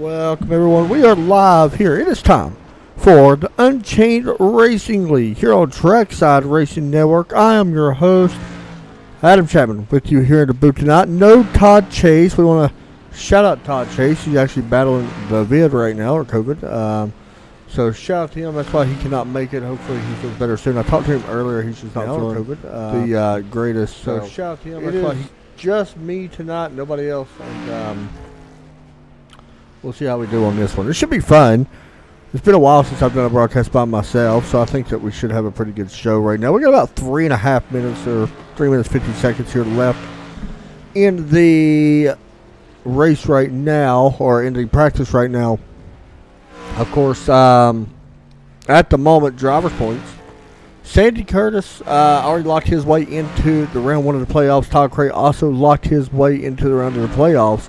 Welcome, everyone. We are live here. It is time for the Unchained Racing League here on Trackside Racing Network. I am your host, Adam Chapman, with you here in the booth tonight. No Todd Chase. We want to shout out Todd Chase. He's actually battling the vid right now, or COVID. So shout out to him. That's why he cannot make it. Hopefully he feels better soon. I talked to him earlier. He's just not feeling COVID. The greatest. So shout out to him. That's why he's just me tonight, nobody else. And we'll see how we do on this one. It should be fun. It's been a while since I've done a broadcast by myself, so I think that we should have a pretty good show right now. We got about 3.5 minutes or 3 minutes 50 seconds here left in the race right now, or in the practice right now. Of course, at the moment, driver's points. Sandy Curtis already locked his way into the round one of the playoffs. Todd Cray also locked his way into the round of the playoffs.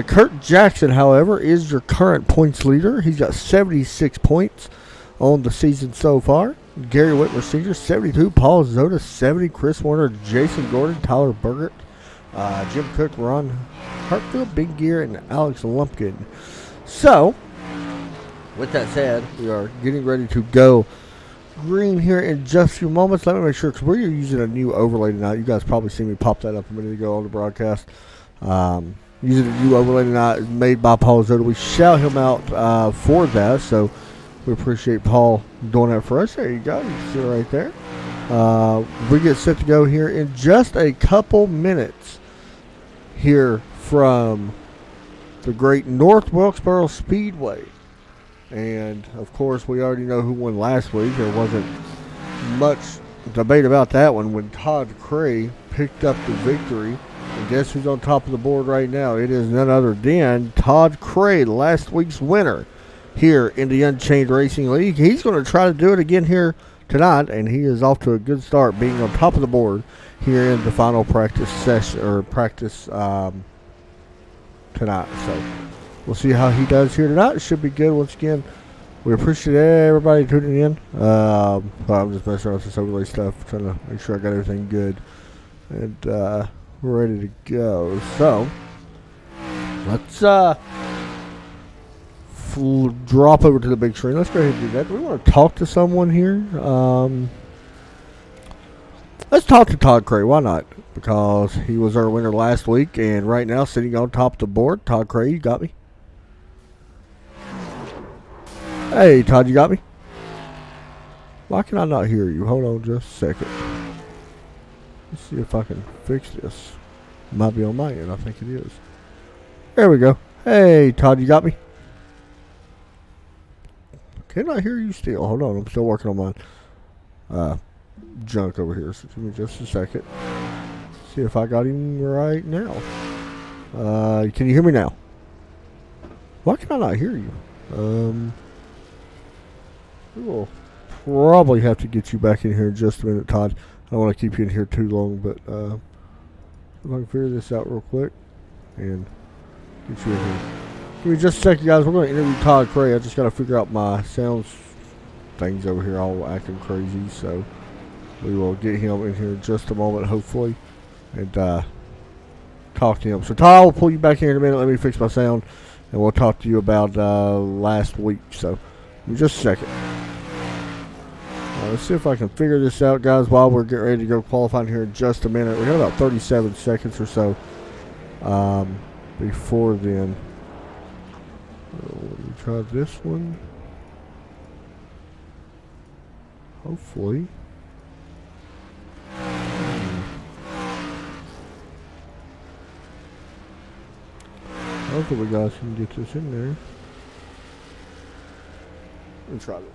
Kurt Jackson, however, is your current points leader. He's got 76 points on the season so far. Gary Whitmer Sr., 72. Paul Zoda, 70. Chris Warner, Jason Gordon, Tyler Burgert, Jim Cook, Ron Hartfield, Big Gear, and Alex Lumpkin. So, with that said, we are getting ready to go green here in just a few moments. Let me make sure, because we're using a new overlay tonight. You guys probably seen me pop that up a minute ago on the broadcast. Using a new overlay tonight made by Paul Zoda. We shout him out for that, so we appreciate Paul doing that for us. There you go. You can see it right there. We get set to go here in just a couple minutes here from the great North Wilkesboro Speedway. And, of course, we already know who won last week. There wasn't much debate about that one when Todd Cray picked up the victory. And guess who's on top of the board right now? It is none other than Todd Cray, last week's winner here in the Unchained Racing League. He's going to try to do it again here tonight, and he is off to a good start being on top of the board here in the final practice session, or practice tonight. So we'll see how he does here tonight. It should be good. Once again, we appreciate everybody tuning in. I'm just messing around with this overlay stuff, trying to make sure I got everything good. And we're ready to go. So let's drop over to the big screen. Let's go ahead and do that. Do we want to talk to someone here? Let's talk to Todd Cray. Why not? Because he was our winner last week, and right now sitting on top of the board. Todd Cray, you got me? Hey, Todd, you got me? Why can I not hear you? Hold on just a second. Let's see if I can fix this. It might be on my end. I think it is. There we go. Hey, Todd, you got me? Can I hear you still? Hold on. I'm still working on my junk over here. So give me just a second. See if I got him right now. Can you hear me now? Why can I not hear you? We will probably have to get you back in here in just a minute, Todd. I don't want to keep you in here too long, but if I can figure this out real quick and get you in here. Give me just a second, guys. We're going to interview Todd Cray. I just got to figure out my sounds things over here all acting crazy, so we will get him in here in just a moment, hopefully, and talk to him. So, Todd, we'll pull you back here in a minute. Let me fix my sound, and we'll talk to you about last week. So, give me just a second. Let's see if I can figure this out, guys, while we're getting ready to go qualifying here in just a minute. We got about 37 seconds or so before then. Let me try this one. Hopefully. Hopefully, guys, can get this in there. Let me try this.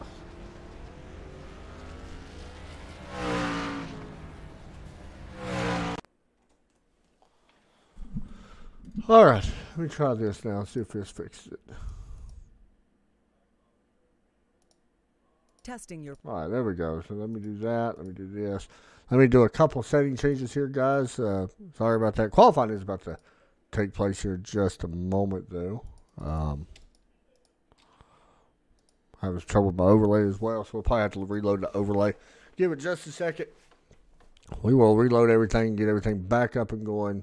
Alright, let me try this now, see if this fixes it. Testing your. Alright, there we go. So let me do that. Let me do this. Let me do a couple setting changes here, guys. Sorry about that. Qualifying is about to take place here in just a moment, though. Having trouble with my overlay as well, so we'll probably have to reload the overlay. Give it just a second. We will reload everything, get everything back up and going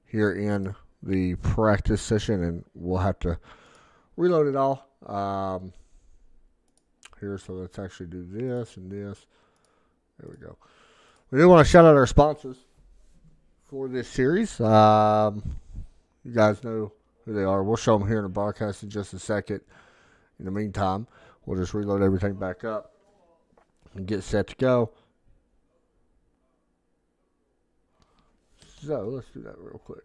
here in the practice session, and we'll have to reload it all. Here, so let's actually do this and this. There we go. We do want to shout out our sponsors for this series. You guys know who they are. We'll show them here in the broadcast in just a second. In the meantime, we'll just reload everything back up and get set to go. So let's do that real quick.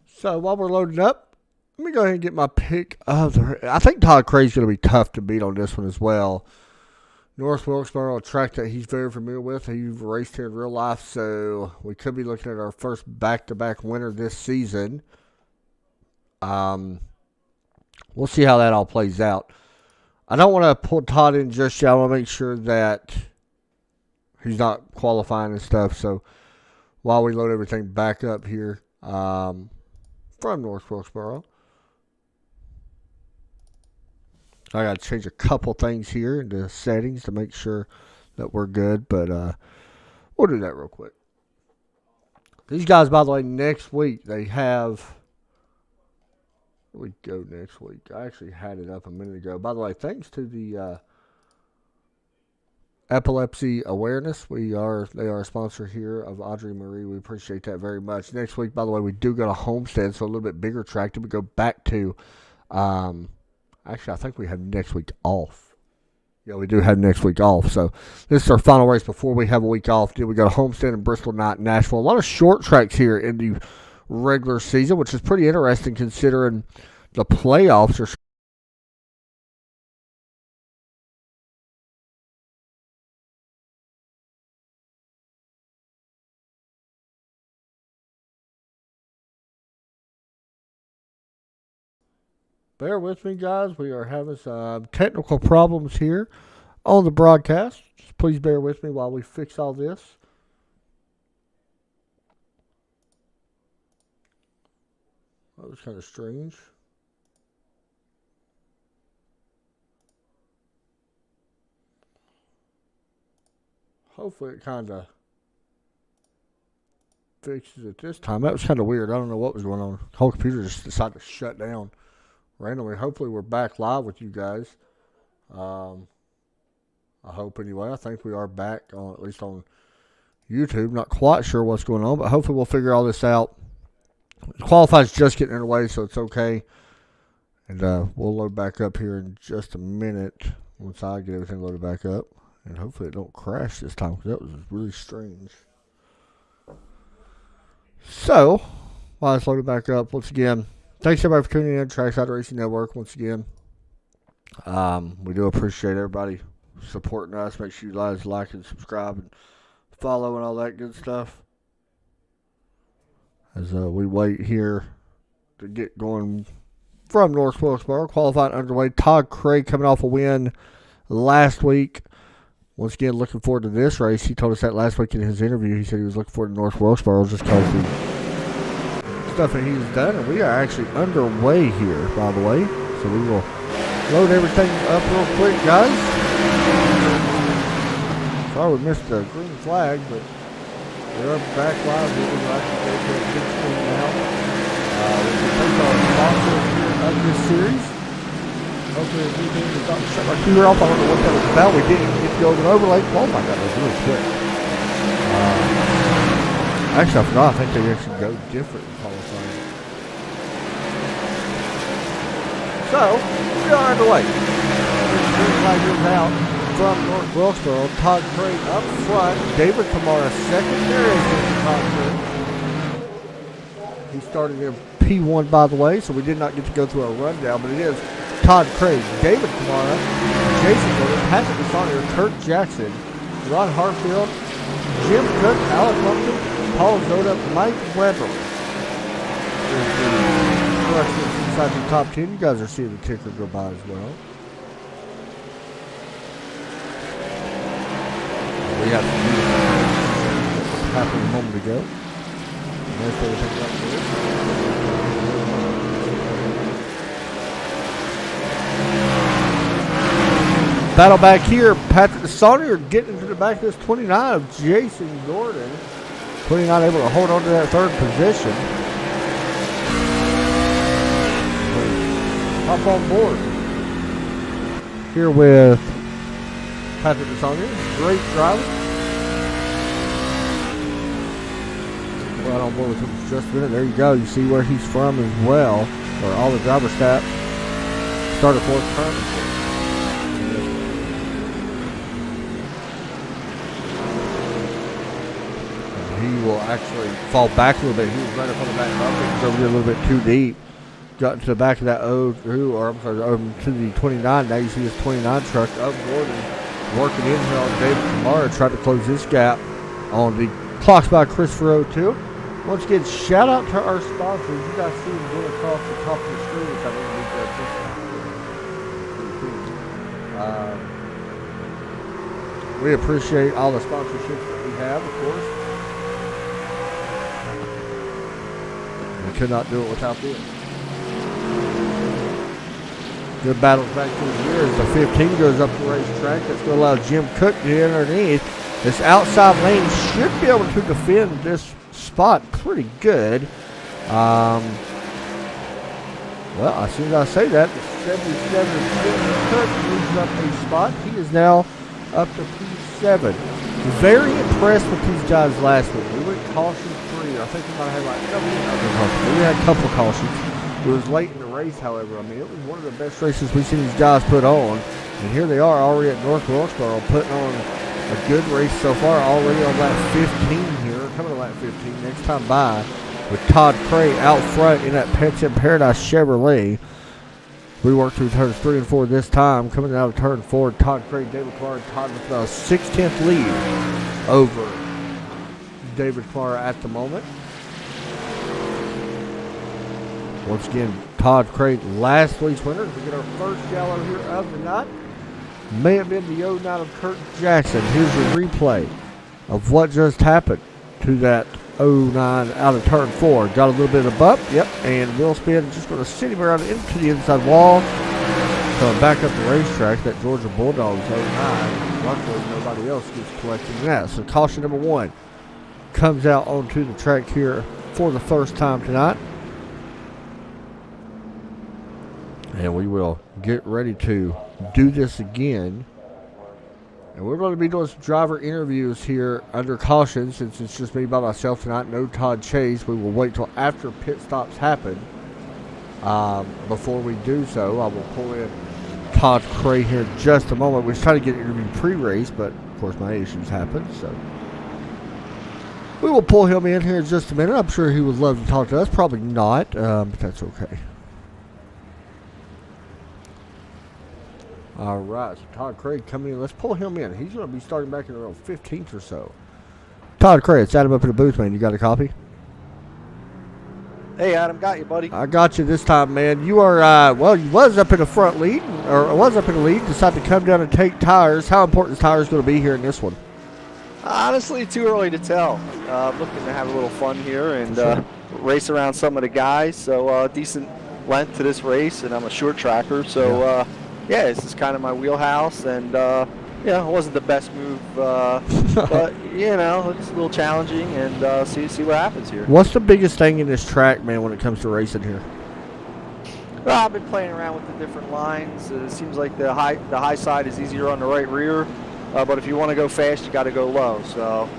So while we're loading up, let me go ahead and get my pick of the. I think Todd Cray's going to be tough to beat on this one as well. North Wilkesboro, a track that he's very familiar with. He's raced here in real life, so we could be looking at our first back-to-back winner this season. We'll see how that all plays out. I don't want to pull Todd in just yet. I want to make sure that he's not qualifying and stuff. So while we load everything back up here from North Wilkesboro, I got to change a couple things here in the settings to make sure that we're good, but we'll do that real quick. These guys, by the way, next week, they have... Where we go next week? I actually had it up a minute ago. By the way, thanks to the Epilepsy Awareness, they are a sponsor here of Audrey Marie. We appreciate that very much. Next week, by the way, we do go to Homestead, so a little bit bigger track that we go back to... Actually, I think we have next week off. Yeah, we do have next week off. So this is our final race before we have a week off. Then we go to Homestead and Bristol Night, Nashville. A lot of short tracks here in the regular season, which is pretty interesting considering the playoffs are. Bear with me, guys. We are having some technical problems here on the broadcast. Just please bear with me while we fix all this. That was kind of strange. Hopefully it kind of fixes it this time. That was kind of weird. I don't know what was going on. The whole computer just decided to shut down randomly. Hopefully we're back live with you guys. I hope anyway. I think we are back on, at least on YouTube. Not quite sure what's going on, but hopefully we'll figure all this out. The qualify's just getting underway, so it's okay. And we'll load back up here in just a minute once I get everything loaded back up. And hopefully it don't crash this time, because that was really strange. So, while it's loaded back up, once again, thanks everybody for tuning in. Trackside Racing Network, once again. We do appreciate everybody supporting us. Make sure you guys like and subscribe and follow and all that good stuff. As we wait here to get going from North Wilkesboro. Qualifying underway. Todd Cray coming off a win last week. Once again, looking forward to this race. He told us that last week in his interview. He said he was looking forward to North Wilkesboro just because the stuff that he's done. And we are actually underway here, by the way. So we will load everything up real quick, guys. Sorry we missed the green flag, but we're back live. We would like to go to a big screen now. We can thank our sponsor of this series. Hopefully, if we didn't shut our computer off, I don't know what that was about. We didn't get to go to an overlay. Oh my God, that was really quick. Actually, I forgot. I think they actually go different in qualifying. So, we are underway. Green flag goes out from North Wilkesboro. Todd Cray up front. David Kamara second. There is Todd Cray. He started in P1, by the way, so we did not get to go through a rundown, but it is Todd Craig, David Kamara, Jason Miller, Patrick Desonier, Kurt Jackson, Ron Hartfield, Jim Cook, Alec Lumpkin, Paul Zoda, Mike Weber. Inside the top 10. You guys are seeing the ticker go by as well. We have what happened a moment ago. There's everything up there. Battle back here. Patrick DeSaunier getting into the back of this 29 of Jason Gordon. 29 able to hold on to that third position. Hop on board here with Patrick DeSaunier. Great driver. Right on board with him for just a minute. There you go. You see where he's from as well. Or all the driver stats. Started fourth turn. He will actually fall back a little bit. He was right up on the back bumper. He was over a little bit too deep. Got into the back of that to the 29. Now you see this 29 truck of Gordon working in here on David Kamara, trying to close this gap on the clocks by Christopher 02. Once again, shout out to our sponsors. You guys see them going across the top of the screen, which I think we appreciate all the sponsorships that we have, of course. We could not do it without them. Good battles back to the rear as the 15 goes up the racetrack. That's going to allow Jim Cook to get underneath. This outside lane should be able to defend this spot pretty good. Well, as soon as I say that, the 77 Jim Cook moves up a spot. He is now up to P7. Very impressed with these guys last week. We went caution free. I think we might have had we had a couple of cautions. It was late in the race, however. I mean, it was one of the best races we've seen these guys put on. And here they are already at North Wilkesboro putting on a good race so far, already on lap 15 here. Coming to lap 15 next time by with Todd Cray out front in that Pets in Paradise Chevrolet. We worked through turns 3 and 4 this time. Coming out of turn 4, Todd Cray, David Clark. Todd with a 6/10 lead over David Clark at the moment. Once again, Todd Cray, last week's winner. We get our first yellow here of the night. May have been the 09 of Kurt Jackson. Here's your replay of what just happened to that 09 out of turn 4. Got a little bit of bump, yep, and wheel spin just going to send him around into the inside wall. Coming back up the racetrack, that Georgia Bulldogs 09. Luckily, nobody else gets collecting that. So caution number 1 comes out onto the track here for the first time tonight. And we will get ready to do this again. And we're going to be doing some driver interviews here under caution since it's just me by myself tonight. No Todd Chase. We will wait till after pit stops happen. Before we do so, I will pull in Todd Cray here in just a moment. We was trying to get an interview pre-race, but of course my issues happened. So we will pull him in here in just a minute. I'm sure he would love to talk to us. Probably not, but that's okay. All right, so Todd Craig coming in. Let's pull him in. He's going to be starting back in around 15th or so. Todd Craig, set him up in the booth, man. You got a copy? Hey, Adam, got you, buddy. I got you this time, man. You are, well, you was up in the front lead, or was up in the lead, decided to come down and take tires. How important is tires going to be here in this one? Honestly, too early to tell. Looking to have a little fun here and race around some of the guys. So decent length to this race, and I'm a short tracker, so... Yeah, this is kind of my wheelhouse, and it wasn't the best move, but you know, it's a little challenging, and see what happens here. What's the biggest thing in this track, man, when it comes to racing here? Well, I've been playing around with the different lines. It seems like the high side is easier on the right rear, but if you want to go fast, you got to go low. So,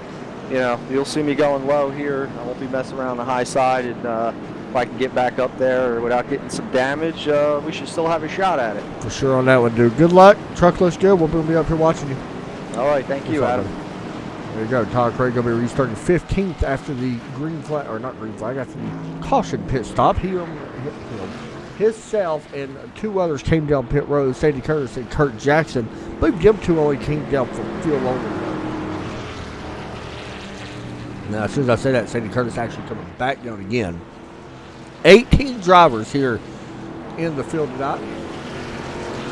you know, you'll see me going low here. I won't be messing around the high side, and if I can get back up there without getting some damage, we should still have a shot at it. For sure on that one, dude. Good luck. Truck looks good. We'll be up here watching you. All right. Thank you, Adam. There you go. Todd Craig going to be restarting 15th after the green flag, or not green flag, after the caution pit stop. He, himself and 2 others came down pit road. Sandy Curtis and Kurt Jackson. I believe them 2 only came down from field longer. Now, as soon as I say that, Sandy Curtis actually coming back down again. 18 drivers here in the field tonight.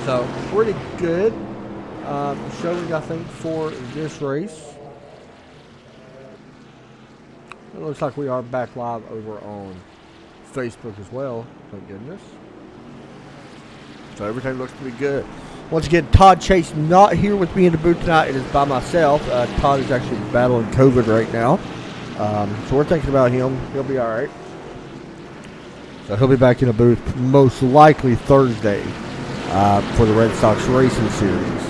So, pretty good showing, I think, for this race. It looks like we are back live over on Facebook as well. Thank goodness. So, everything looks to be good. Once again, Todd Chase not here with me in the booth tonight. It is by myself. Todd is actually battling COVID right now. So we're thinking about him. He'll be all right. So he'll be back in the booth most likely Thursday for the Red Sox Racing Series.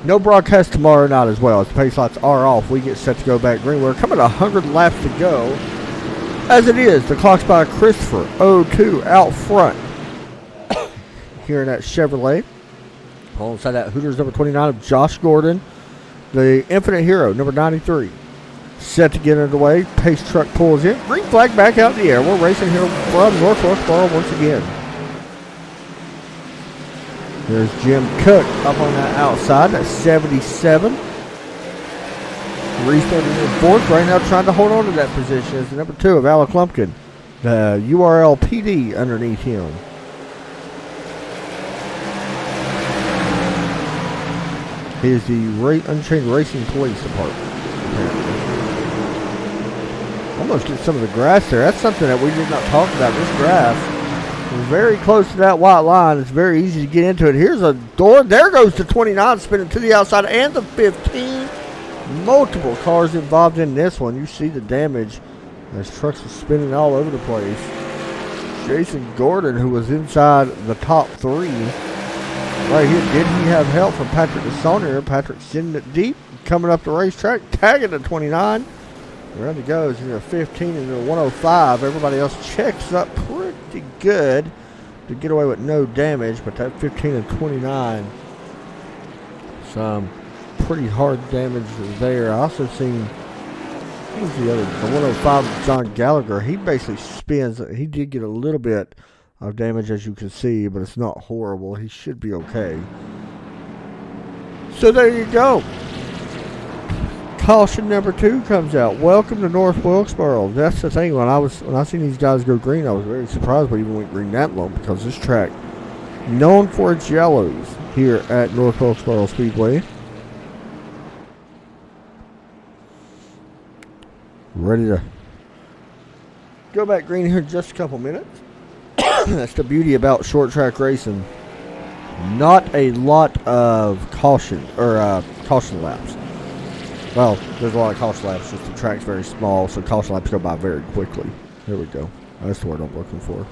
No broadcast tomorrow night as well. As the pace lights are off, we get set to go back green. We're coming 100 laps to go. As it is, the clock's by Christopher 02 out front here in that Chevrolet. Alongside that Hooters number 29 of Josh Gordon. The Infinite Hero number 93. Set to get underway. Pace truck pulls in. Green flag back out in the air. We're racing here from North Wilksboro once again. There's Jim Cook up on that outside. That's 77. Restarting in fourth. Right now trying to hold on to that position is the number 2 of Alec Lumpkin. The URL PD underneath him. He is the Unchained Racing Police Department. Apparently. Almost get some of the grass there. That's something that we did not talk about. This grass is very close to that white line. It's very easy to get into it. Here's a door. There goes the 29 spinning to the outside and the 15. Multiple cars involved in this one. You see the damage as trucks are spinning all over the place. Jason Gordon, who was inside the top 3. Right here, did he have help from Patrick DeSaunier? Patrick sending it deep, coming up the racetrack, tagging the 29. Around he goes in a 15 and a 105. Everybody else checks up pretty good to get away with no damage, but that 15 and 29, some pretty hard damage there. I also seen, what was the other, the 105 John Gallagher. He basically spins. He did get a little bit of damage, as you can see, but it's not horrible. He should be okay. So there you go. Caution number 2 comes out. Welcome to North Wilkesboro. That's the thing. When I seen these guys go green, I was very surprised we even went green that long, because this track, known for its yellows here at North Wilkesboro Speedway. Ready to go back green here in just a couple minutes. That's the beauty about short track racing. Not a lot of caution laps. Well, there's a lot of caution laps, just the track's very small, so caution laps go by very quickly. There we go. That's the word I'm looking for.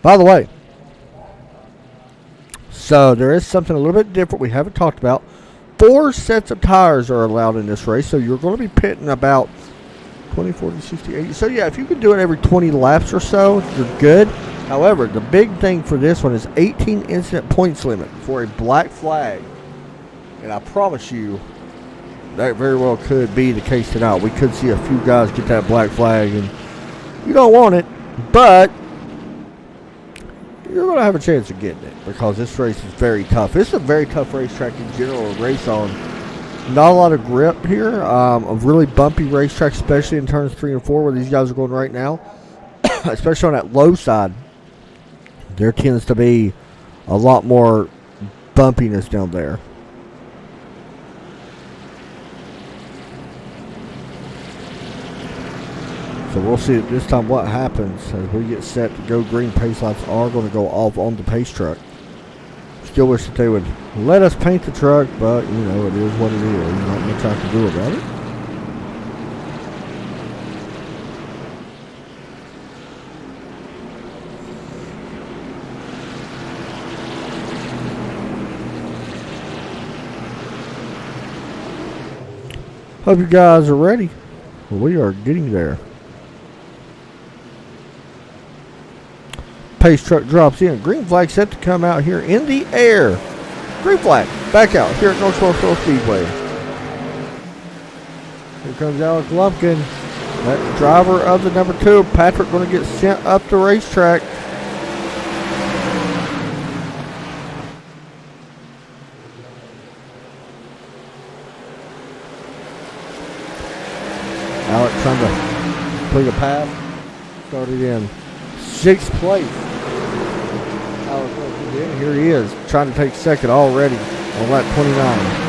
By the way, so there is something a little bit different we haven't talked about. 4 sets of tires are allowed in this race, so you're going to be pitting about 20, 40, 60, 80. So yeah, if you can do it every 20 laps or so, you're good. However, the big thing for this one is 18 incident points limit for a black flag. And I promise you, that very well could be the case tonight. We could see a few guys get that black flag, and you don't want it, but you're going to have a chance of getting it, because this race is very tough. It's a very tough racetrack in general to race on. Not a lot of grip here. A really bumpy racetrack, especially in turns 3 and 4 where these guys are going right now. Especially on that low side, there tends to be a lot more bumpiness down there. So we'll see at this time what happens as we get set to go green. Pace lights are going to go off on the pace truck. Still wish that they would let us paint the truck, but you know, it is what it is. Not much I can do about it. Hope you guys are ready. We are getting there. Pace truck drops in. Green flag set to come out here in the air. Green flag back out here at North Wilkesboro Speedway. Here comes Alec Lumpkin, that driver of the number 2. Patrick going to get sent up the racetrack. Alec trying to complete a pass. Started in 6th place. Here he is, trying to take second already on lap 29.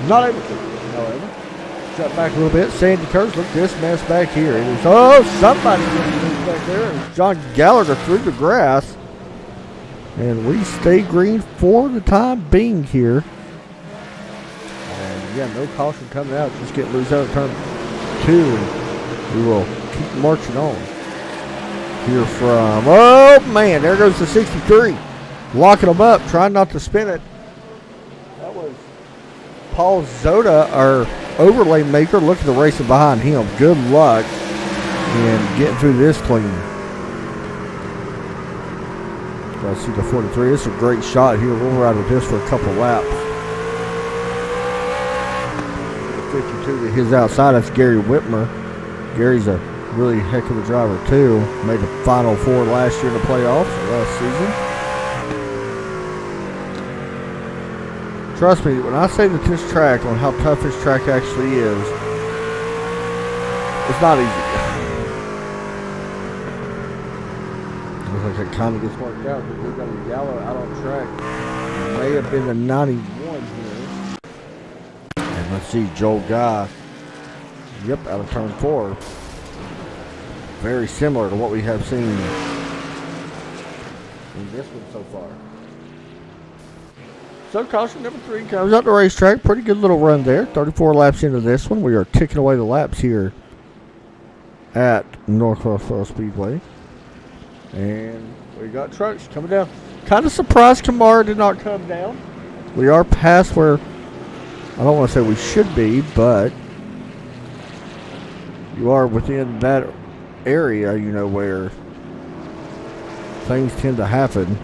Not able to, however. Shut back a little bit. Sandy Kurz, look at this mess back here. It is, somebody getting back there. And John Gallagher through the grass. And we stay green for the time being here. And yeah, no caution coming out. Just get loose out of turn 2. And we will keep marching on. Here from, oh man, there goes the 63. Locking them up, trying not to spin it. That was Paul Zoda, our overlay maker. Look at the racing behind him. Good luck in getting through this clean. I see the 43. It's a great shot here. We'll ride with this for a couple laps. The 52 to his outside. That's Gary Whitmer. Gary's a really heck of a driver too. Made the Final Four last year in the playoffs last season. Trust me, when I say that this track, on how tough this track actually is, it's not easy. Looks like it kind of gets worked out because we've got a yellow out on track. It may have been the 91 here. And let's see, Joel Guy. Yep, out of turn 4. Very similar to what we have seen in this one so far. So caution number 3 comes out the racetrack. Pretty good little run there. 34 laps into this one. We are ticking away the laps here at Northwest Speedway. And we got trucks coming down. Kind of surprised Kamara did not come down. We are past where, I don't want to say we should be, but you are within that area, you know, where things tend to happen.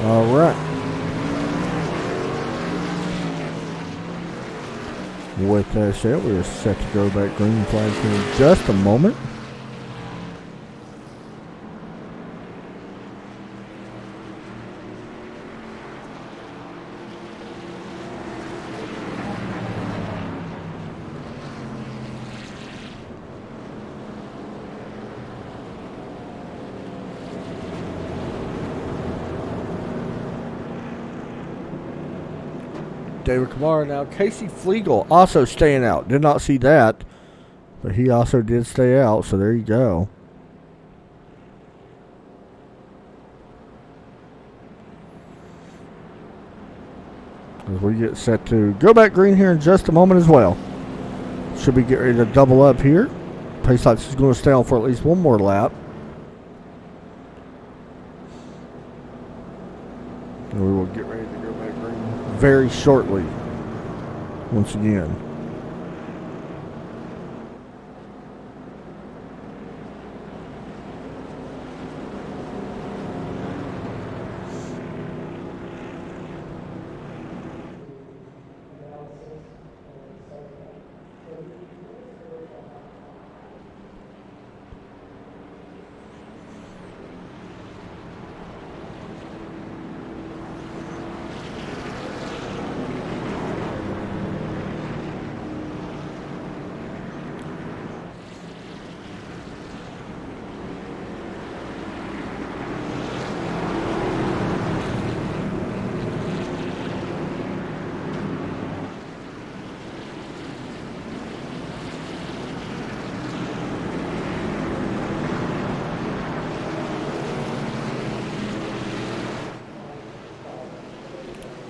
All right. With that said, we are set to go back green flag here in just a moment. David Kamara now. Casey Flegel also staying out. Did not see that, but he also did stay out, so there you go. As we get set to go back green here in just a moment as well. Should be getting ready to double up here. Pace Lights is going to stay on for at least one more lap. And we will get ready to go back green very shortly, once again.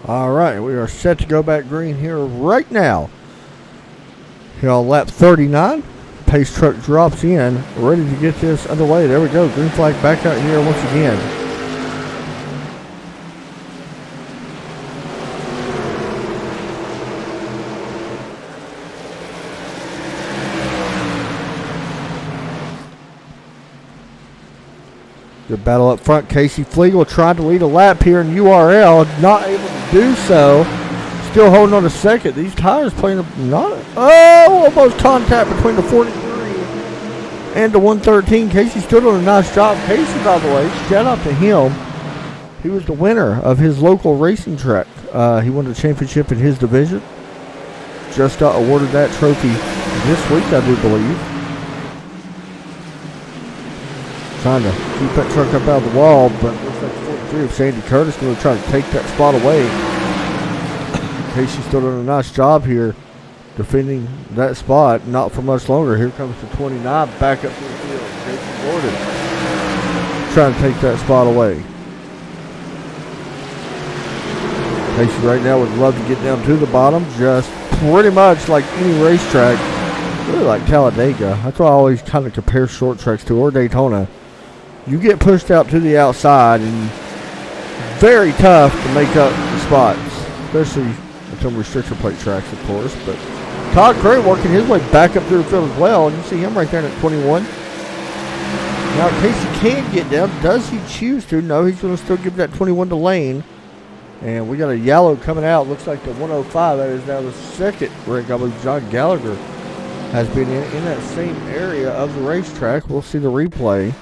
All right, we are set to go back green here right now. Here on lap 39, pace truck drops in, ready to get this underway. There we go, green flag back out here once again. Good battle up front. Casey Flegel trying to lead a lap here in URL. Not able to do so. Still holding on to second. These tires playing almost contact between the 43 and the 113. Casey still doing a nice job. Casey, by the way, shout out to him. He was the winner of his local racing track. He won the championship in his division. Just got awarded that trophy this week, I do believe. Trying to keep that truck up out of the wall, but looks like 43 of Sandy Curtis going to try to take that spot away. Casey's still doing a nice job here defending that spot. Not for much longer. Here comes the 29 back up to the field. Jason Gordon trying to take that spot away. Casey right now would love to get down to the bottom, just pretty much like any racetrack, really like Talladega. That's why I always kind of compare short tracks to, or Daytona. You get pushed out to the outside and very tough to make up the spots, especially in some restrictor plate tracks, of course. But Todd Curry working his way back up through the field as well, and you see him right there at 21. Now Casey can get down. Does he choose to? No, he's going to still give that 21 to Lane. And we got a yellow coming out. Looks like the 105. That is now the second wreck. I believe John Gallagher has been in that same area of the racetrack. We'll see the replay.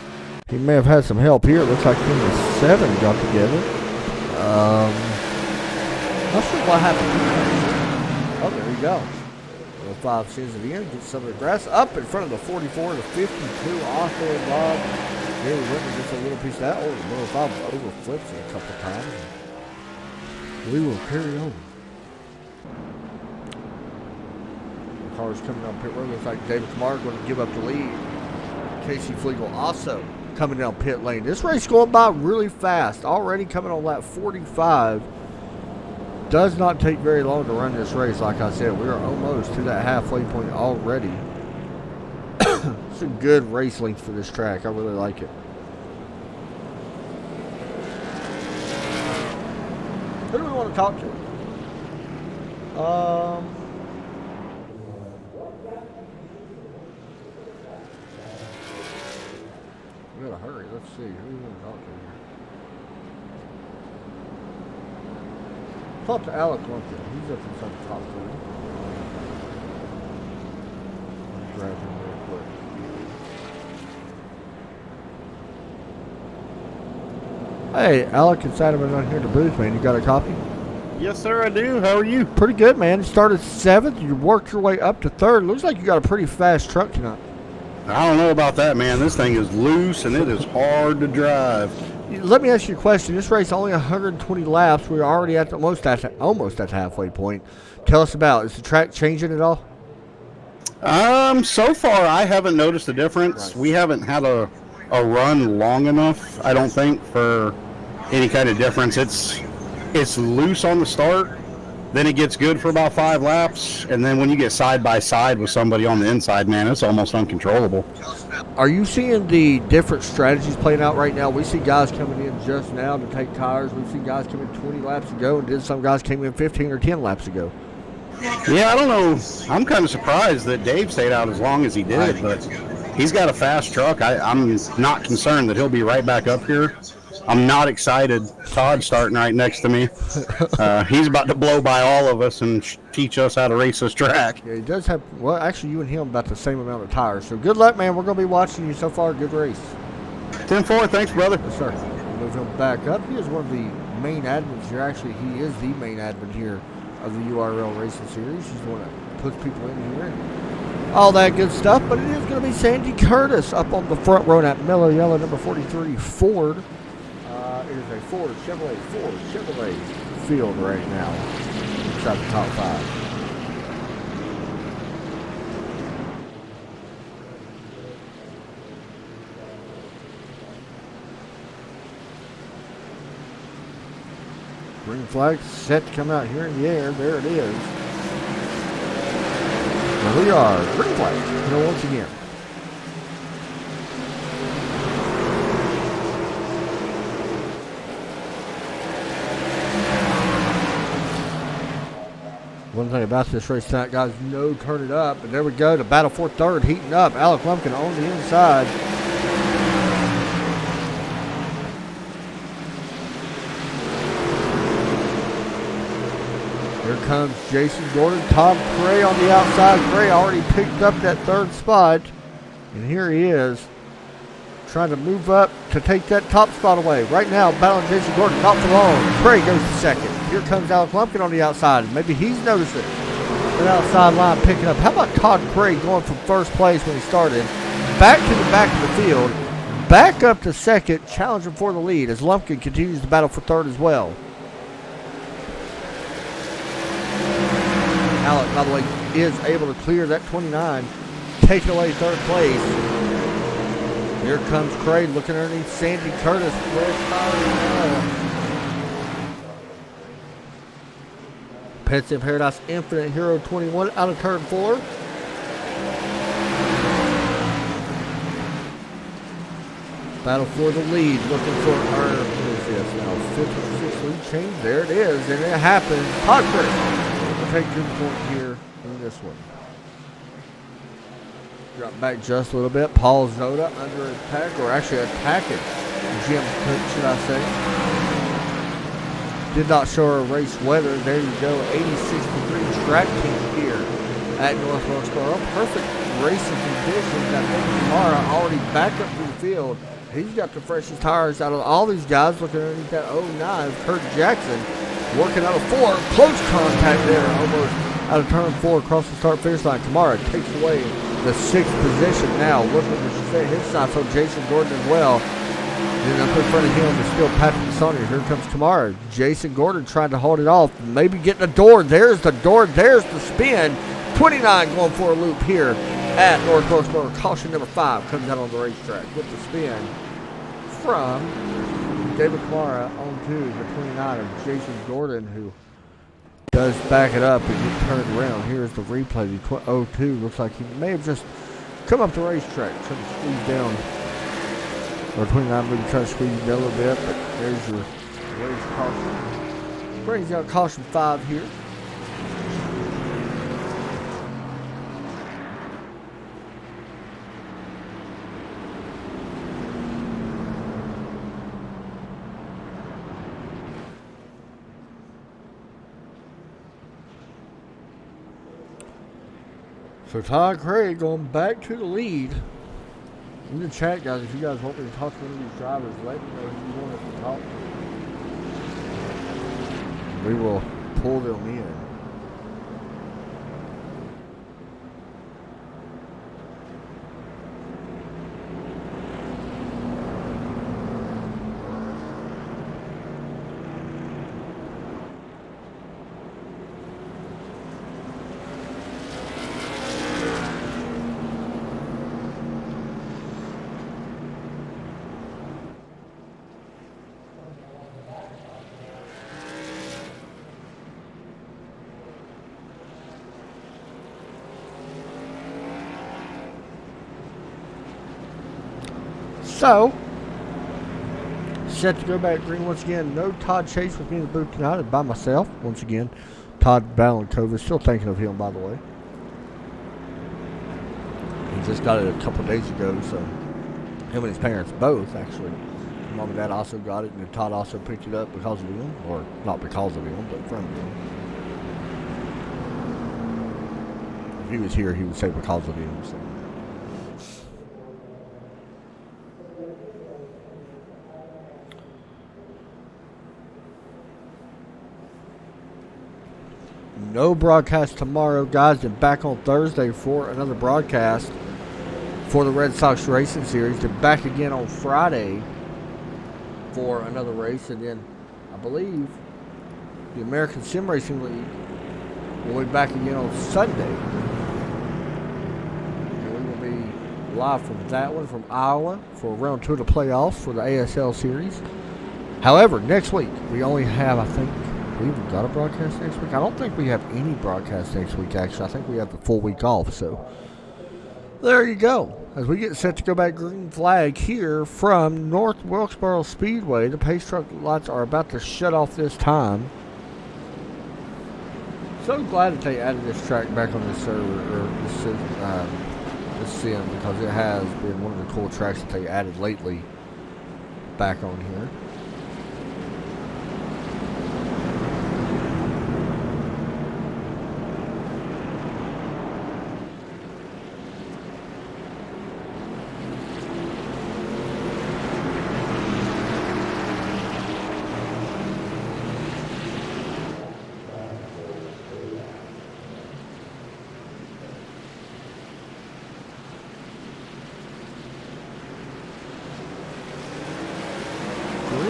He may have had some help here. It looks like him and 7 got together. Not sure what happened. Oh, there you go. The 5 sends it in. Gets some of the grass up in front of the 44 to 52. Off there, Bob. Here we went and gets a little piece of that. Oh, the 105 overflips it a couple of times. We will carry on. The car's coming down pit road. Looks like David Kamar going to give up the lead. Casey Flegel also coming down pit lane. This race going by really fast. Already coming on lap 45. Does not take very long to run this race. Like I said, we are almost to that halfway point already. It's a good race length for this track. I really like it. Who do we want to talk to? We gotta hurry. Let's see. Who do we want to talk to here? Talk to Alec Lumpkin. He's up in some top three. Grab him real quick. Hey, Alec and Sadaman on here in the booth, man. You got a copy? Yes, sir, I do. How are you? Pretty good, man. You started 7th. You worked your way up to 3rd. Looks like you got a pretty fast truck tonight. I don't know about that, man. This thing is loose, and it is hard to drive. Let me ask you a question. This race only 120 laps. We're already at almost at the halfway point. Tell us about it. Is the track changing at all? So far, I haven't noticed a difference. Right. We haven't had a run long enough, I don't think, for any kind of difference. It's loose on the start, then it gets good for about 5 laps, and then when you get side by side with somebody on the inside, man, it's almost uncontrollable. Are you seeing the different strategies playing out right now? We see guys coming in just now to take tires. We see guys come in 20 laps ago, and then some guys came in 15 or 10 laps ago. Yeah, I don't know. I'm kind of surprised that Dave stayed out as long as he did, but he's got a fast truck. I'm not concerned that he'll be right back up here. I'm not excited. Todd's starting right next to me. He's about to blow by all of us and teach us how to race this track. Yeah, he does have, well, actually, you and him about the same amount of tires. So good luck, man. We're going to be watching you so far. Good race. 10-4, thanks, brother. Yes, sir. We'll move him back up. He is one of the main admins here. Actually, he is the main admin here of the URL Racing Series. He's the one that puts people in here and all that good stuff. But it is going to be Sandy Curtis up on the front row at Mellow Yellow, number 43 Ford. It is a Ford Chevrolet field right now. Inside the top 5. Green flag set to come out here in the air. There it is. Here we are. Green flag. Here once again. One thing about this race tonight, guys, no turn it up. But there we go. The battle for 3rd heating up. Alec Lumpkin on the inside. comes Jason Gordon. Tom Gray on the outside. Gray already picked up that third spot. And here he is, trying to move up to take that top spot away. Right now, battling Jason Gordon, not for long. Gray goes to second. Here comes Alex Lumpkin on the outside. Maybe he's noticing that outside line picking up. How about Todd Gray going from first place when he started, back to the back of the field, back up to second, challenging for the lead as Lumpkin continues to battle for third as well. Alec, by the way, is able to clear that 29, taking away third place. Here comes Craig looking underneath Sandy Curtis. Pets in Paradise Infinite Hero 21 out of turn 4. Battle for the lead, looking for our, what is this now, 56 lead change. There it is, and it happens. Todd Gray will take 2 points here in this one. Drop back just a little bit. Paul Zoda under attack, or actually attacking Jim Cook, should I say. Did not show a race weather. There you go. 86-degree track team here at North Wilkesboro. Perfect racing conditions. I think Kamara already back up to the field. He's got the freshest tires out of all these guys. Looking underneath that 09, Kurt Jackson working out of 4. Close contact there, almost out of turn 4 across the start-finish line. Kamara takes away the 6th position now. Looking to set his sights on Jason Gordon as well. Then up in front of him is still Patrick Saunders. Here comes Kamara. Jason Gordon trying to hold it off. Maybe getting the door. There's the door. There's the spin. 29 going for a loop here at North Wilkesboro. Caution number 5 comes out on the racetrack with the spin from David Kamara onto the 29 of Jason Gordon, who does back it up and get turned around. Here's the replay. The 02 looks like he may have just come up the racetrack, trying to squeeze down. Or 29 maybe trying to squeeze down a little bit, but there's your race caution. Brings out caution 5 here. So Todd Craig going back to the lead. In the chat, guys, if you guys want me to talk to one of these drivers, let me know who you want us to talk to. We will pull them in. So, set to go back green once again. No Todd Chase with me in the booth tonight. By myself once again. Todd battling COVID. Still thinking of him, by the way. He just got it a couple days ago, so him and his parents both actually. Mom and Dad also got it, and Todd also picked it up because of him, or not because of him, but from him. If he was here, he would say because of him. So. No broadcast tomorrow, guys, and back on Thursday for another broadcast for the Red Sox Racing Series. They're back again on Friday for another race, and then I believe the American Sim Racing League will be back again on Sunday. And we will be live from that one, from Iowa, for round 2 of the playoffs for the ASL Series. However, next week we only have, I think, we even got a broadcast next week. I don't think we have any broadcast next week, actually. I think we have the full week off, so there you go. As we get set to go back green flag here from North Wilkesboro Speedway, the pace truck lights are about to shut off this time. So glad that they added this track back on this server, or this sim, because it has been one of the cool tracks that they added lately back on here.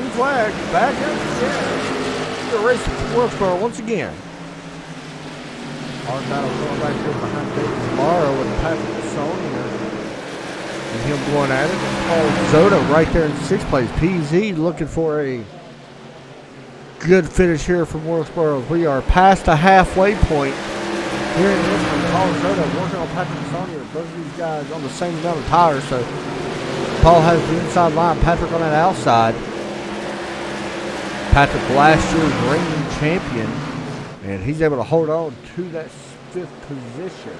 green flag back up again. The race to Wilksboro once again. Hard battle going back here behind David tomorrow with Patrick Sonia and him going at it. And Paul Zoda right there in 6th place. PZ looking for a good finish here from Wilkesboro. We are past the halfway point here in this one. Paul Zoda working on Patrick Sonia. Both of these guys on the same amount of tires. So Paul has the inside line. Patrick on that outside. Patrick last year's reigning champion. And he's able to hold on to that 5th position.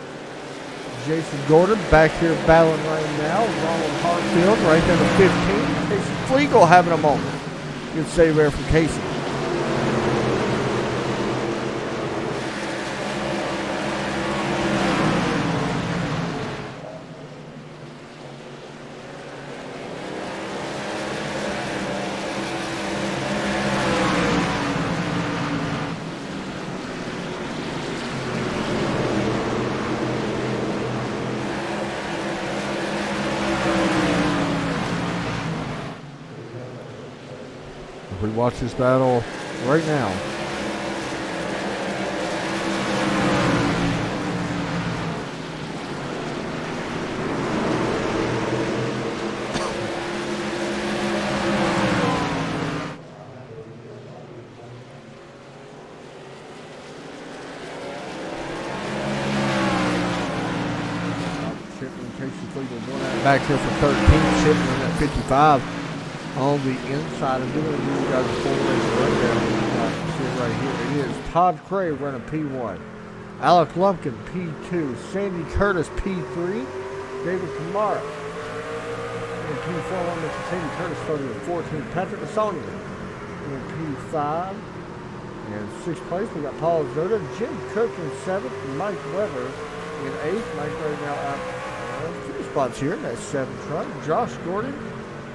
Jason Gordon back here battling right now. Ronald Hartfield right down to 15. Casey Flegel having a moment. Good save there from Casey. We watch this battle right now. Back here for 13, Shipman at 55. On the inside, I'm going to give you guys a full race rundown. See it right here. It is Todd Cray running P1, Alec Lumpkin P2, Sandy Curtis P3, David Kamara in P4. Mr. Sandy Curtis starting at 14, Patrick Asonia in P5. And 6th place, we got Paul Zoda, Jim Cook in 7th, Mike Weber in 8th. Mike right now out 3 spots here in that 7th truck. Josh Gordon,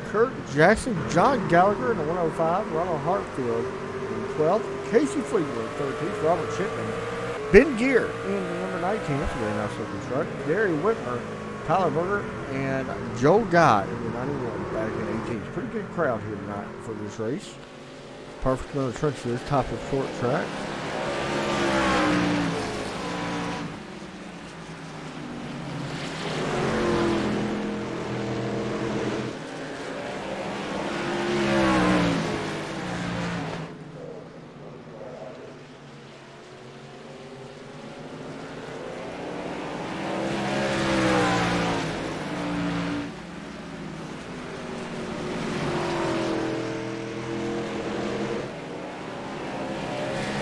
Kurt Jackson, John Gallagher in the 105, Ronald Hartfield in 12th, Casey Fleetwood in 13th, Robert Shipman, Ben Gear in the number 19, that's a very nice looking truck, Gary Whitmer, Tyler Berger, and Joe Guy in the 91 back in 18th. Pretty good crowd here tonight for this race. Perfect amount of trucks for this type of short track.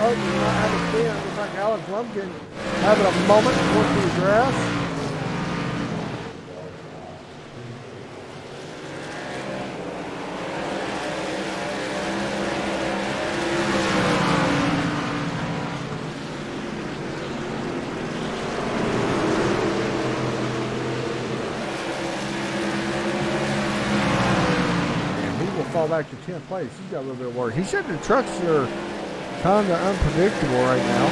Oh, do not have a spin. Looks like Alec Lumpkin having a moment to work through the grass. And he will fall back to 10th place. He's got a little bit of work. He said the trucks are kind of unpredictable right now.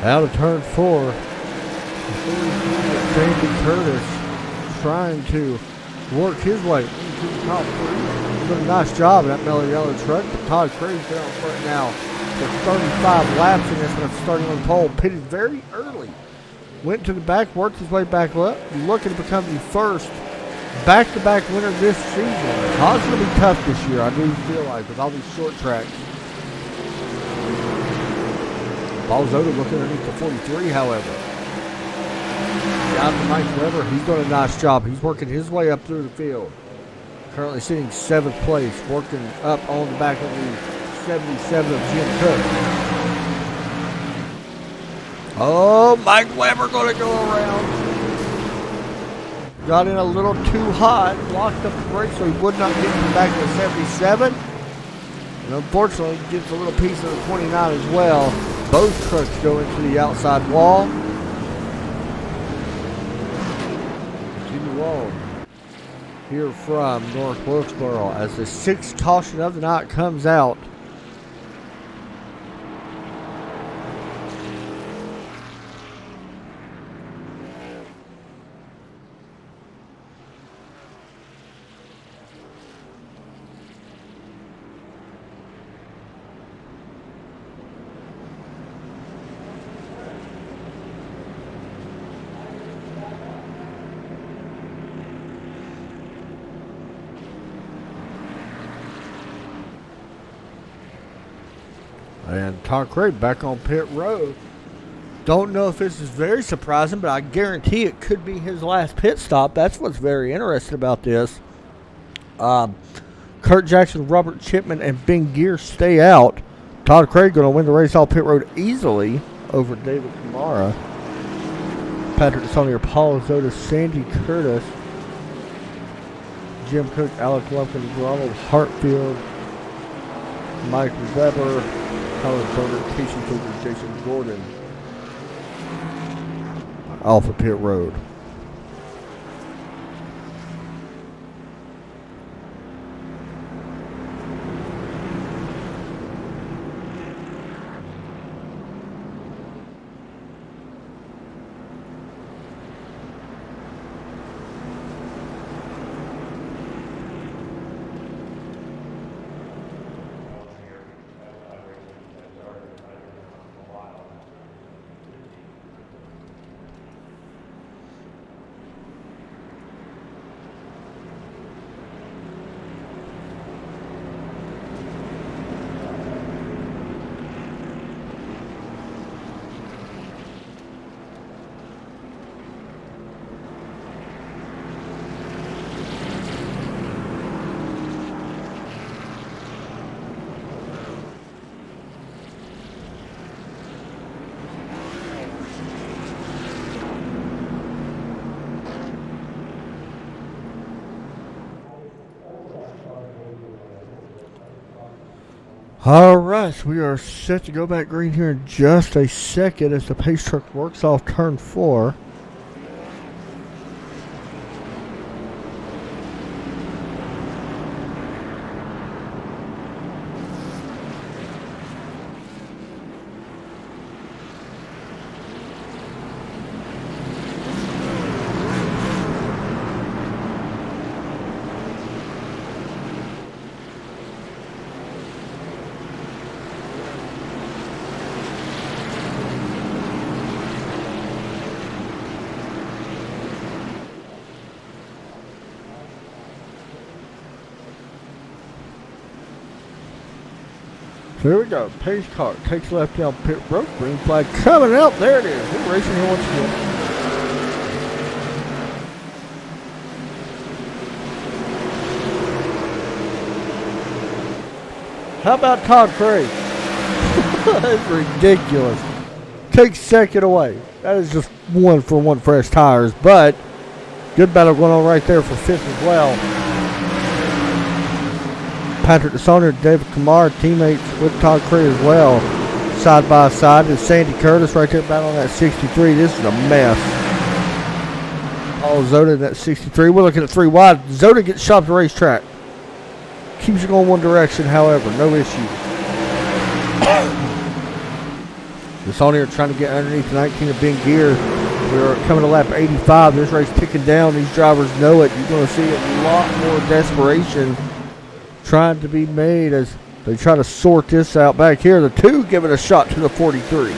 Out of turn 4, Sandy Curtis trying to work his way into the top 3. Doing a nice job in that mellow yellow truck. But Todd Craig's down front now for 35 laps in this one, starting on the pole. Pitted very early. Went to the back, worked his way back up. Looking to become the first back-to-back winner this season. Todd's going to be tough this year, I do feel like, with all these short tracks. Balzoda looking underneath the 43, however. Got to Mike Weber. He's doing a nice job. He's working his way up through the field. Currently sitting 7th place, working up on the back of the 77 of Jim Cook. Oh, Mike Weber going to go around. Got in a little too hot, locked up the brakes so he would not get to the back of the 77. And unfortunately, gets a little piece of the 29 as well. Both trucks go into the outside wall. Continue on. here from North Wilksboro as the 6th caution of the night comes out. And Todd Craig back on pit road. Don't know if this is very surprising, but I guarantee it could be his last pit stop. That's what's very interesting about this. Kurt Jackson, Robert Chipman, and Ben Gear stay out. Todd Craig going to win the race off pit road easily over David Kamara. Patrick Desonier, Paul Zoda, Sandy Curtis, Jim Cook, Alec Lumpkin, Ronald Hartfield, Mike Weber, Tyler Berger, Casey Fugler, Jason Gordon off of pit road. All right, we are set to go back green here in just a second as the pace truck works off turn 4. So here we go. Pace car takes left down pit road. Green flag coming out. There it is. We're racing here once again. How about Todd Craig? That's ridiculous. Takes second away. That is just 1-for-1 fresh tires. But good battle going on right there for 5th as well. Patrick Desonier, David Kamara, teammates with Todd Craig as well. Side by side is Sandy Curtis right there battling that 63. This is a mess. Paul Zoda in that 63. We're looking at 3 wide. Zoda gets shot at the racetrack. Keeps it going one direction, however, no issue. Desonier trying to get underneath 19 of Ben Gear. We're coming to lap 85. This race ticking down. These drivers know it. You're going to see a lot more desperation trying to be made as they try to sort this out back here. The 2 giving a shot to the 43.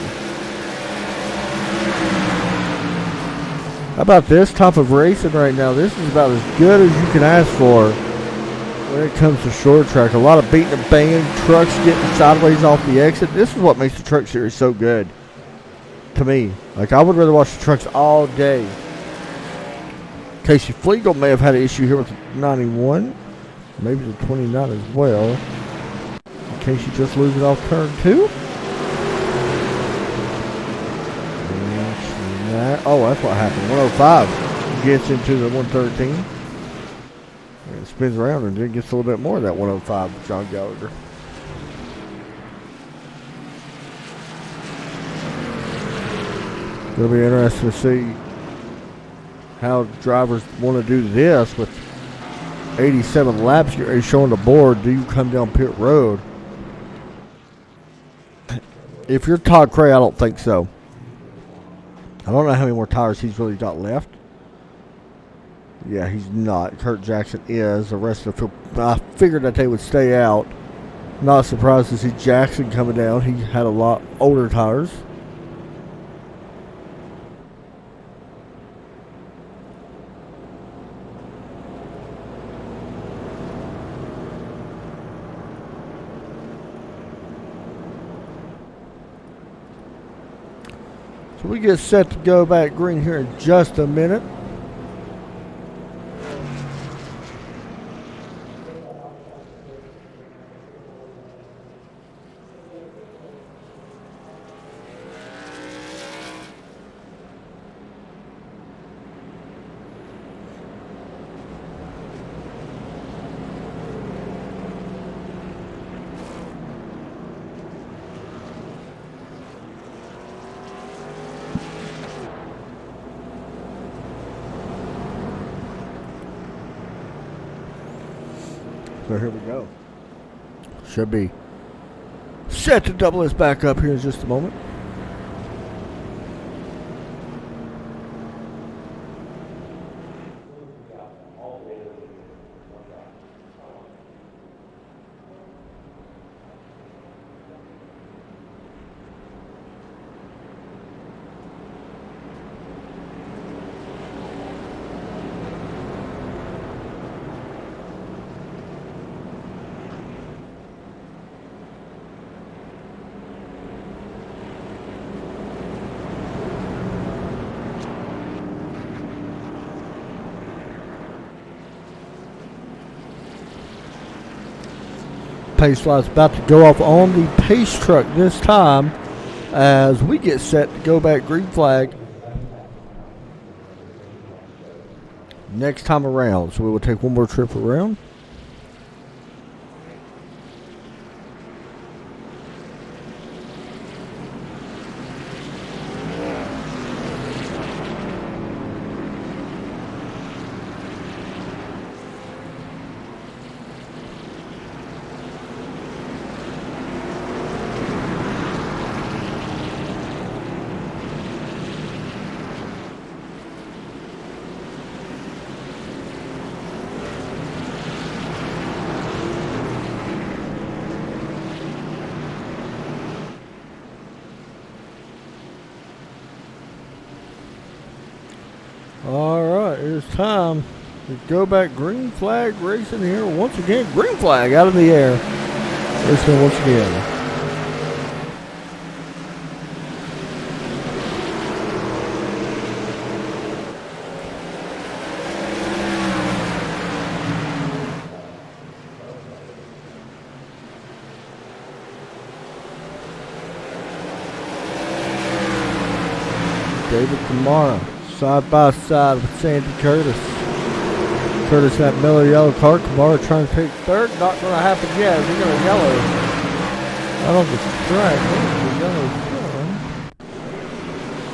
How about this type of racing right now? This is about as good as you can ask for when it comes to short track. A lot of beating and banging, trucks getting sideways off the exit. This is what makes the truck series so good to me. Like, I would rather watch the trucks all day. Casey Flegel may have had an issue here with the 91. Maybe the 29 as well. In case you just lose it off turn 2. Oh, that's what happened. 105 gets into the 113. And it spins around and then gets a little bit more of that 105 with John Gallagher. It'll be interesting to see how drivers want to do this with 87 laps here is showing the board. Do you come down pit road? If you're Todd Cray, I don't think so. I don't know how many more tires he's really got left. Yeah, he's not. Kurt Jackson is. The rest of the field, I figured that they would stay out. Not surprised to see Jackson coming down. He had a lot older tires. So we get set to go back green here in just a minute. So here we go. Should be set to double this back up here in just a moment. Pace light's about to go off on the pace truck this time as we get set to go back green flag next time around. So we will take one more trip around. Alright, it's time to go back green flag racing here once again. Green flag out in the air. Racing once again. David Kamara side by side with Sandy Curtis. Curtis that Miller yellow car. Kamara trying to take third. Not going to happen yet. We're going to yellow. I don't get the track. Where's the yellow from?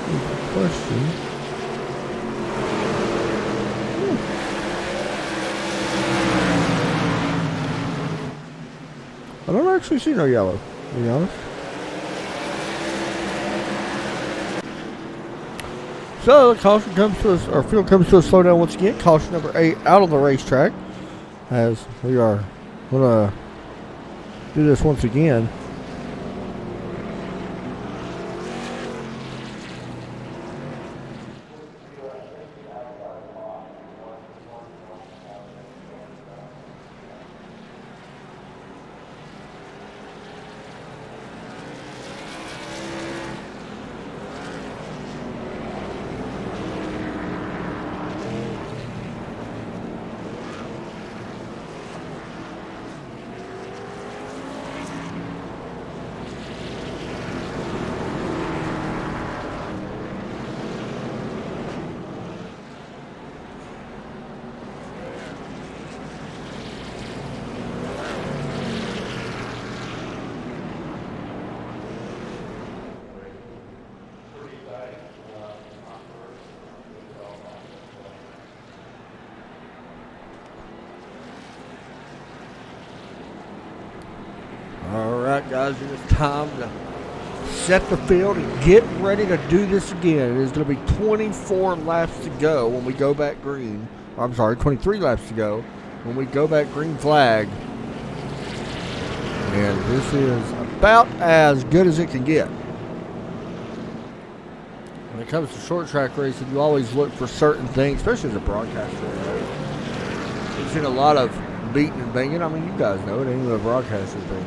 Here's the question. I don't actually see no yellow, to be honest. So the caution comes to us, our field comes to a slowdown once again. Caution number 8 out on the racetrack as we are going to do this once again. guys, it is time to set the field and get ready to do this again. It is going to be 24 laps to go when we go back green. I'm sorry, 23 laps to go when we go back green flag. And this is about as good as it can get. When it comes to short track racing, you always look for certain things, especially as a broadcaster. We've seen a lot of beating and banging. I mean, you guys know it ain't even a broadcaster thing.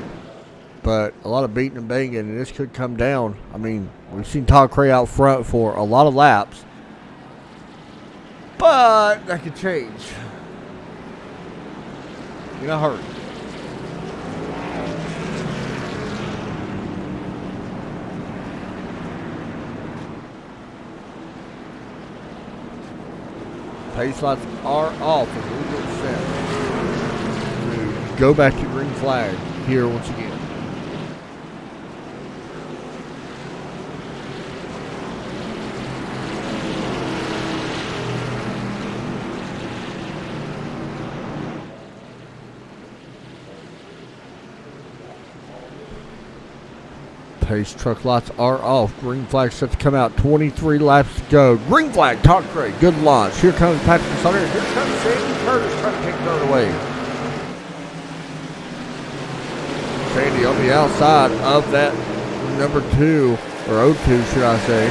But a lot of beating and banging, and this could come down. I mean, we've seen Todd Cray out front for a lot of laps. But that could change in a hurry. Pace lights are off as we get set to go back to green flag here once again. Pace truck lights are off. Green flag set to come out. 23 laps to go. Green flag, Todd Cray. Good launch. Here comes Patrick Sutter. Here comes Sandy Curtis trying to take third away. Sandy on the outside of that number 2, or 02, should I say.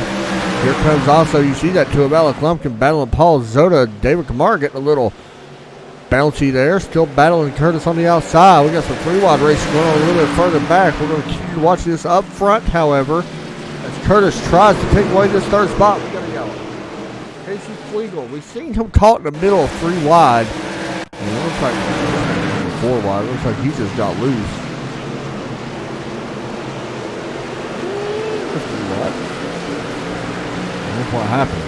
Here comes also, you see that to Alec Lumpkin battling Paul Zota. David Kamar getting a little bouncy there. Still battling Curtis on the outside. We got some 3-wide racing going on a little bit further back. We're going to continue watching this up front, however, as Curtis tries to take away this third spot. We got a yellow. Casey Flegel. We've seen him caught in the middle of 3-wide. And it looks like 4-wide. It looks like he just got loose. That's what happened.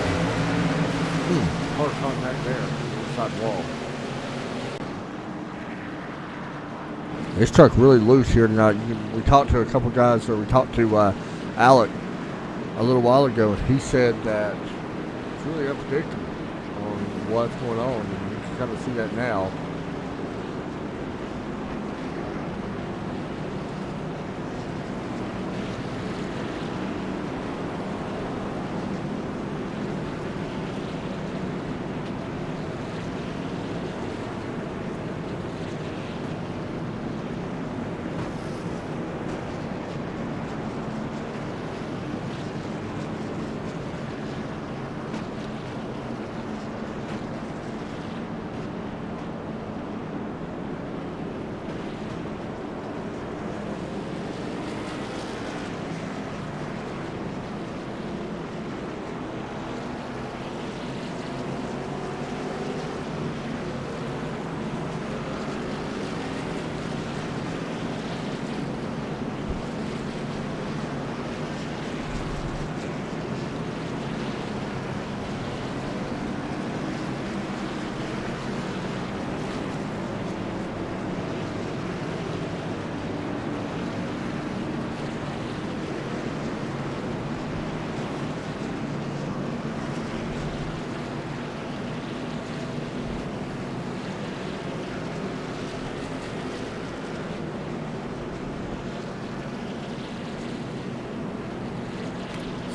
Hard contact there. Side wall. This truck really loose here tonight. We talked to a couple guys, or we talked to Alec a little while ago, and he said that it's really unpredictable on what's going on. And you can kind of see that now.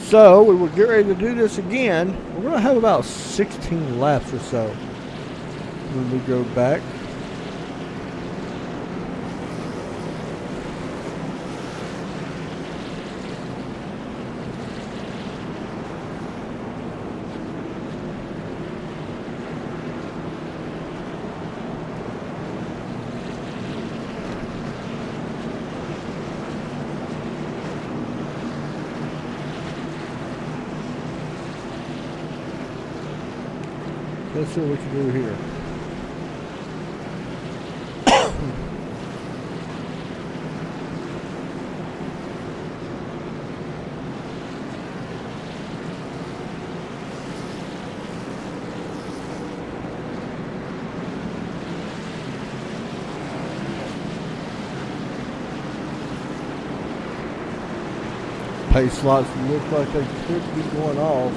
So we will get ready to do this again. We're going to have about 16 laps or so when we go back. Let's see what we can do here. Pace slots look like they could be going off.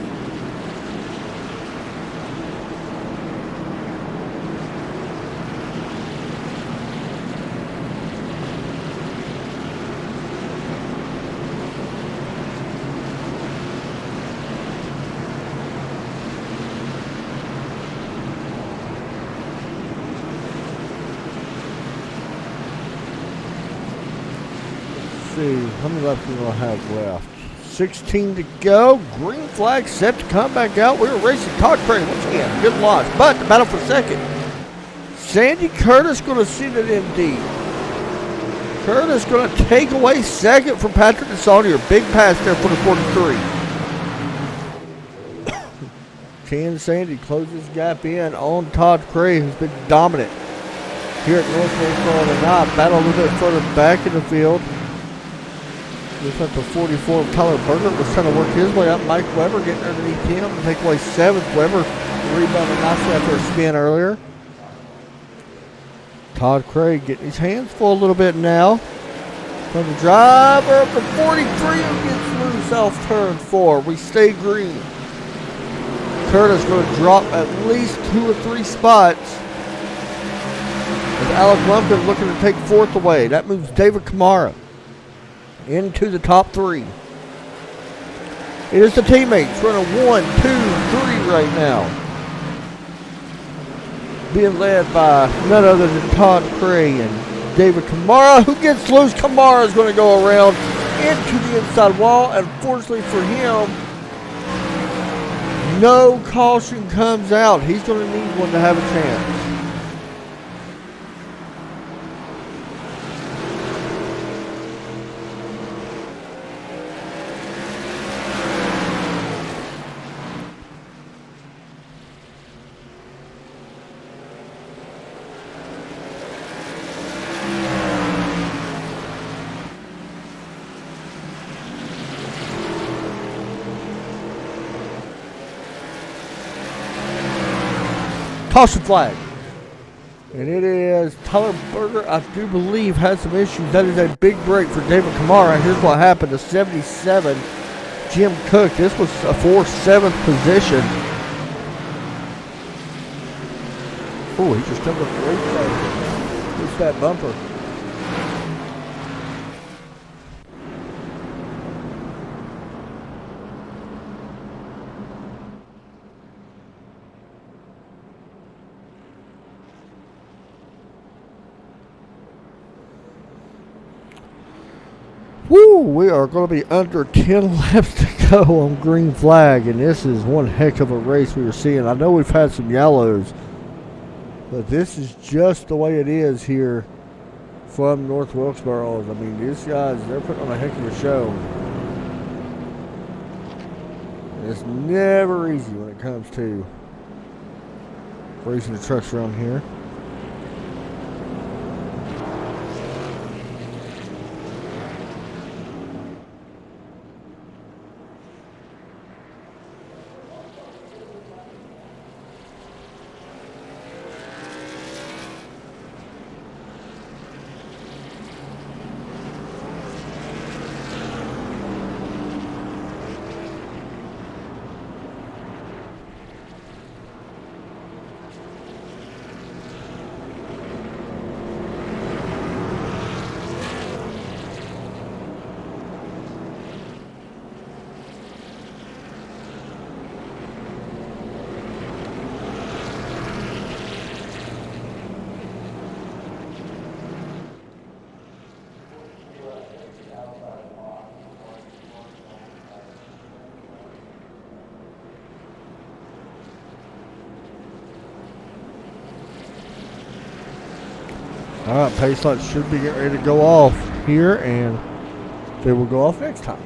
see. How many laps do we have left? 16 to go. Green flag set to come back out. We're racing Todd Craig once again. Good launch. But the battle for second. Sandy Curtis going to see it MD. Curtis going to take away second from Patrick DeSaunier. Big pass there for the 43. Ken Sandy closes gap in on Todd Craig, who's been dominant here at North Wilksboro tonight. Battle a little bit further back in the field. Looks like the 44 of Tyler Berger was trying to work his way up. Mike Weber getting underneath him to take away seventh. Weber rebounded nicely after a spin earlier. Todd Craig getting his hands full a little bit now. From the driver of the 43 who gets loose off turn 4. We stay green. Curtis going to drop at least 2 or 3 spots. As Alec Lumpkin looking to take fourth away. That moves David Kamara into the top 3. It is the teammates running 1, 2, 3 right now. Being led by none other than Todd Craig and David Kamara, who gets loose. Kamara is going to go around into the inside wall. Unfortunately for him, no caution comes out. He's going to need one to have a chance. Caution flag. And it is Tyler Berger, I do believe, has some issues. That is a big break for David Kamara. Here's what happened to 77, Jim Cook. This was a 4-7th position. Oh, he just jumped up the race car. It's that bumper. Woo, we are going to be under 10 laps to go on green flag, and this is one heck of a race we are seeing. I know we've had some yellows, but this is just the way it is here from North Wilkesboro. I mean, these guys, they're putting on a heck of a show. And it's never easy when it comes to racing the trucks around here. All right, pace lights should be getting ready to go off here, and they will go off next time.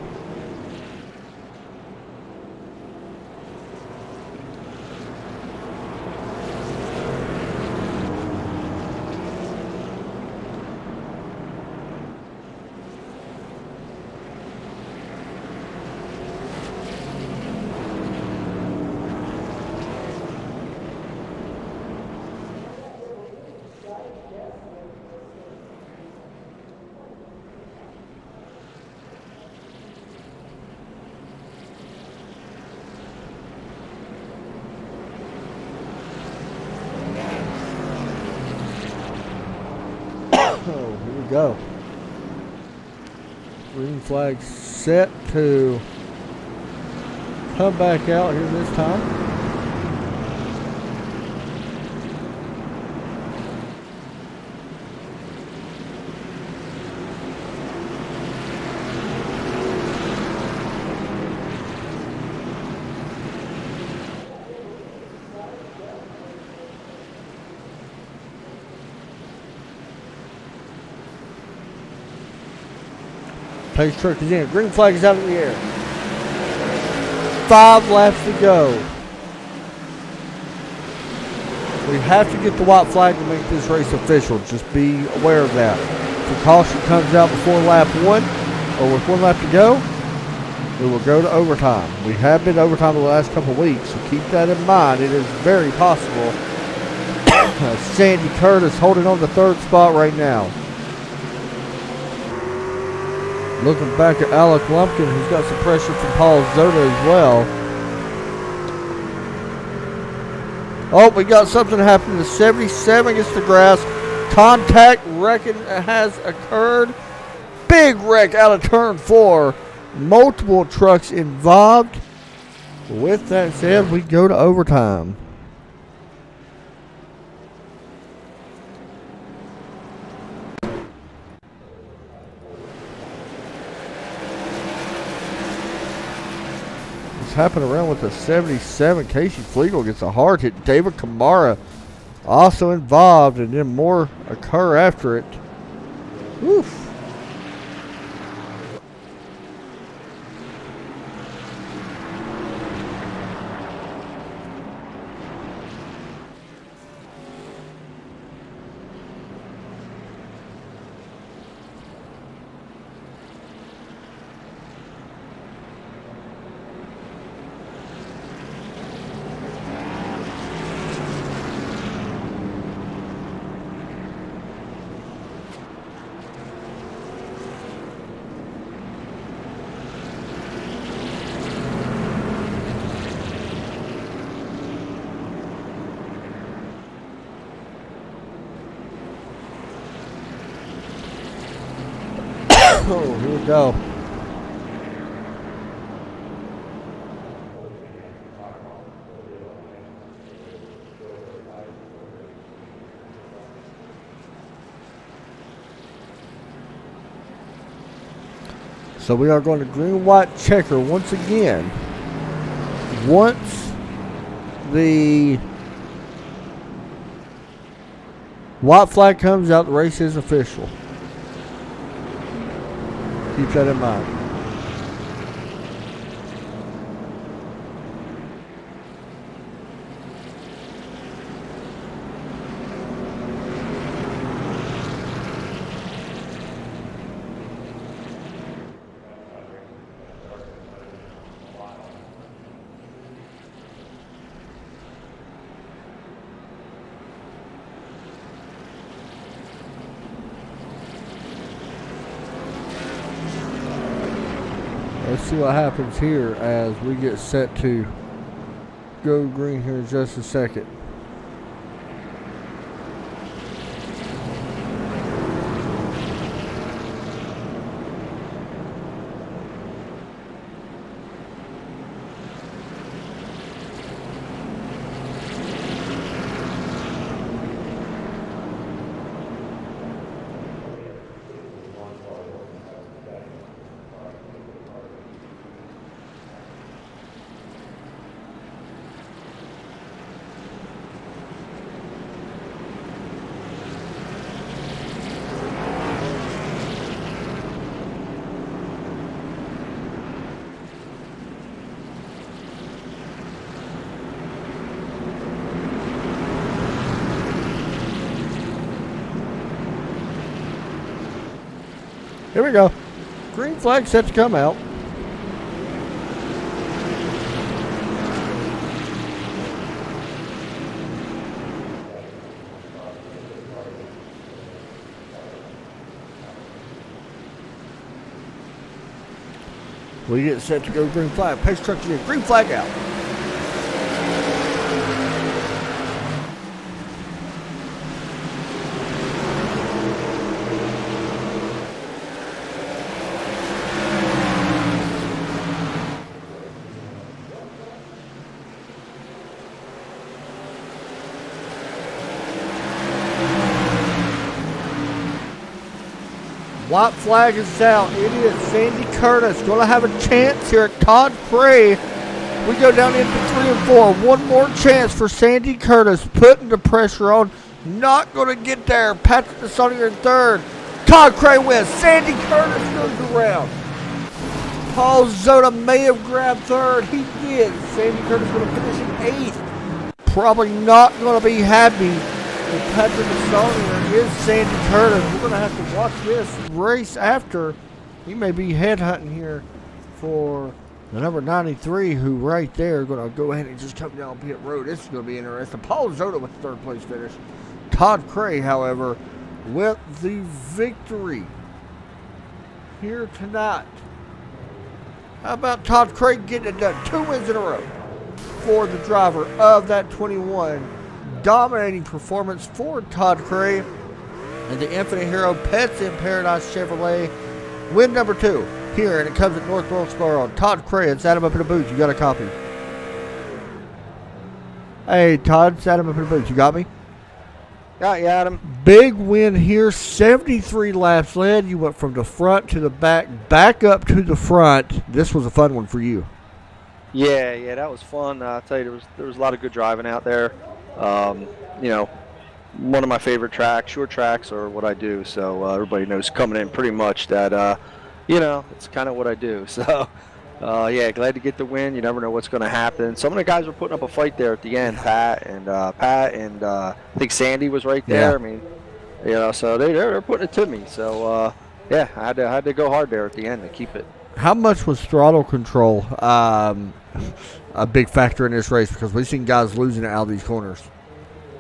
Oh, here we go. Green flag set to come back out here this time. Pace truck is in. Green flag is out of the air. 5 laps to go. We have to get the white flag to make this race official. Just be aware of that. If the caution comes out before lap 1, or with 1 lap to go, we will go to overtime. We have been to overtime the last couple of weeks, so keep that in mind. It is very possible. Sandy Curtis holding on the 3rd spot right now. Looking back at Alec Lumpkin, who's got some pressure from Paul Zota as well. Oh, we got something happening. The 77 gets the grass. Contact wrecking has occurred. Big wreck out of turn 4. Multiple trucks involved. With that said, we go to overtime. Happened around with the 77. Casey Flegel gets a hard hit. David Kamara also involved, and then more occur after it. Oof. Oh, here we go. So we are going to green-white checker once again. Once the white flag comes out, the race is official. Keep that in mind. Let's see what happens here as we get set to go green here in just a second. Here we go. Green flag set to come out. We get set to go green flag. Pace truck again. Green flag out. White flag is out. It is Sandy Curtis going to have a chance here at Todd Cray. We go down into 3 and 4. One more chance for Sandy Curtis, putting the pressure on. Not going to get there. Patrick DeSonier in 3rd. Todd Cray wins. Sandy Curtis goes around. Paul Zota may have grabbed third. He did. Sandy Curtis going to finish in 8th. Probably not going to be happy with Patrick Gasonier is Sandy Curtis. We're going to have to watch this race after. He may be headhunting here for the number 93, who right there going to go ahead and just come down pit road. This is going to be interesting. Paul Zota with the 3rd place finish. Todd Cray, however, with the victory here tonight. How about Todd Craig getting it done? 2 wins in a row for the driver of that 21. Dominating performance for Todd Craig and the Infinite Hero Pets in Paradise Chevrolet. Win number 2 here, and it comes at North Wilkesboro. Todd Craig, it's Adam up in the booth. You got a copy? Hey, Todd, it's Adam up in the booth. You got me? Got you, Adam. Big win here, 73 laps led. You went from the front to the back up to the front. This was a fun one for you. Yeah, that was fun. I'll tell you, there was a lot of good driving out there. You know, one of my favorite tracks, short tracks, are what I do. So everybody knows coming in pretty much that, you know, it's kind of what I do. So, yeah, glad to get the win. You never know what's going to happen. Some of the guys were putting up a fight there at the end. Pat and I think Sandy was right there. Yeah. I mean, you know, so they're putting it to me. So, yeah, I had to go hard there at the end to keep it. How much was throttle control a big factor in this race? Because we've seen guys losing it out of these corners.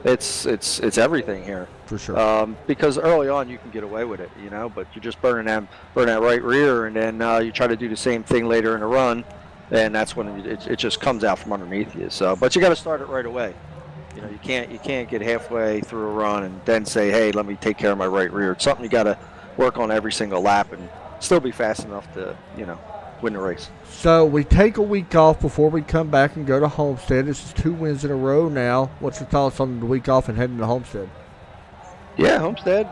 It's everything here. For sure. Because early on you can get away with it, you know, but you're just burning that right rear, and then you try to do the same thing later in the run, and that's when it just comes out from underneath you. So, but you got to start it right away. You know, you can't get halfway through a run and then say, hey, let me take care of my right rear. It's something you got to work on every single lap and still be fast enough to, you know, win the race. So we take a week off before we come back and go to Homestead. This is 2 wins in a row now. What's your thoughts on the week off and heading to Homestead? Yeah, Homestead,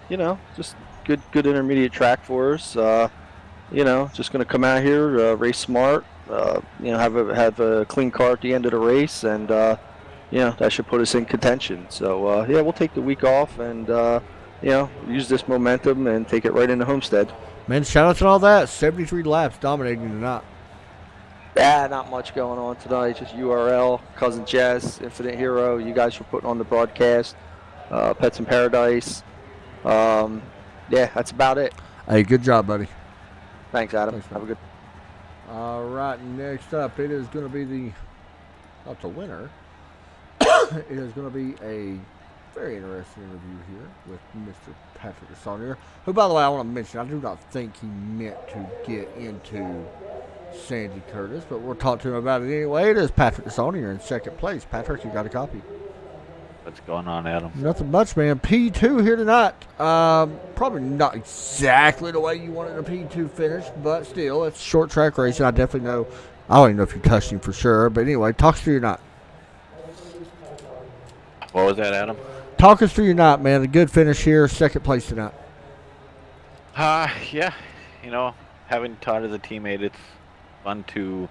you know, just good intermediate track for us. You know, just going to come out here, race smart, you know, have a clean car at the end of the race, and, you know, that should put us in contention. So, yeah, we'll take the week off and, you know, use this momentum and take it right into Homestead. Man, shout out to all that. 73 laps dominating tonight. Yeah, not much going on tonight. Just URL, Cousin Jess, Infinite Hero. You guys were putting on the broadcast. Pets in Paradise. Yeah, that's about it. Hey, good job, buddy. Thanks, Adam. Thanks, Have a good. All right, next up, it is going to be not the winner. It is going to be a very interesting interview here with Mr. Patrick Gasonier, who, by the way, I want to mention, I do not think he meant to get into Sandy Curtis, but we'll talk to him about it anyway. It is Patrick Gasonier in 2nd place. Patrick, you got a copy? What's going on, Adam? Nothing much, man. P2 here tonight. Probably not exactly the way you wanted a P2 finish, but still, it's short track racing. I definitely know. I don't even know if you touched him for sure, but anyway, talk us through your night. What was that, Adam? Talk us through your night, man. A good finish here, 2nd place tonight. Yeah, you know, having Todd as a teammate, it's fun to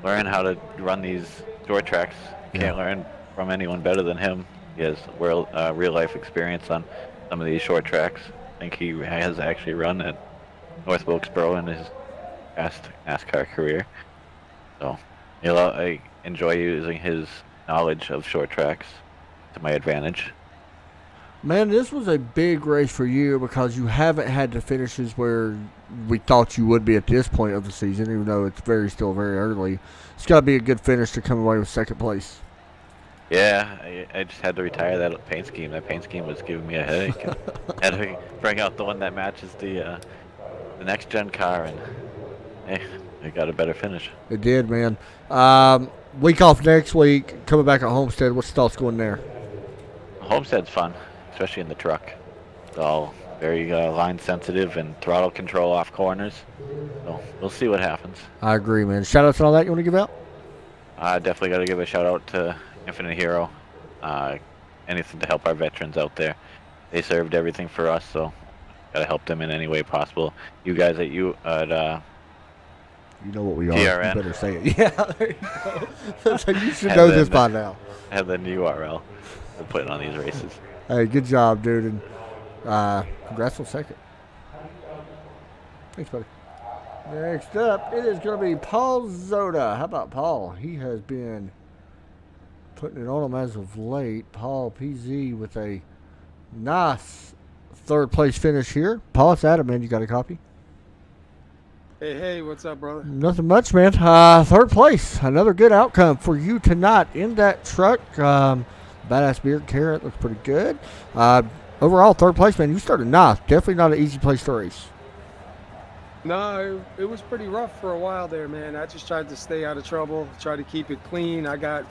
learn how to run these short tracks. Can't learn from anyone better than him. He has real life experience on some of these short tracks. I think he has actually run at North Wilkesboro in his past NASCAR career. So, you know, I enjoy using his knowledge of short tracks to my advantage. Man, this was a big race for you because you haven't had the finishes where we thought you would be at this point of the season, even though it's still very early. It's got to be a good finish to come away with 2nd place. Yeah, I just had to retire that paint scheme. That paint scheme was giving me a headache. And had to bring out the one that matches the next gen car, and hey, I got a better finish. It did, man. Week off next week, coming back at Homestead. What's your thoughts going there? Homestead's fun, especially in the truck. It's all very line sensitive and throttle control off corners. So we'll see what happens. I agree, man. Shout outs and all that you want to give out? I definitely got to give a shout out to Infinite Hero. Anything to help our veterans out there. They served everything for us, so got to help them in any way possible. You guys at you know what we are. TRN. You better say it. Yeah, there you go. So you should know this by now. Have the URL to put on these races. Hey, good job, dude, and congrats on 2nd. Thanks, buddy. Next up, it is going to be Paul Zoda. How about Paul? He has been putting it on him as of late. Paul PZ with a nice third place finish here. Paul, it's Adam, man. You got a copy? Hey, what's up, brother? Nothing much, man. Third place. Another good outcome for you tonight in that truck. Badass beard carrot looks pretty good. Overall, third place, man. You started nice. Definitely not an easy place to race. No, it was pretty rough for a while there, man. I just tried to stay out of trouble, try to keep it clean. I got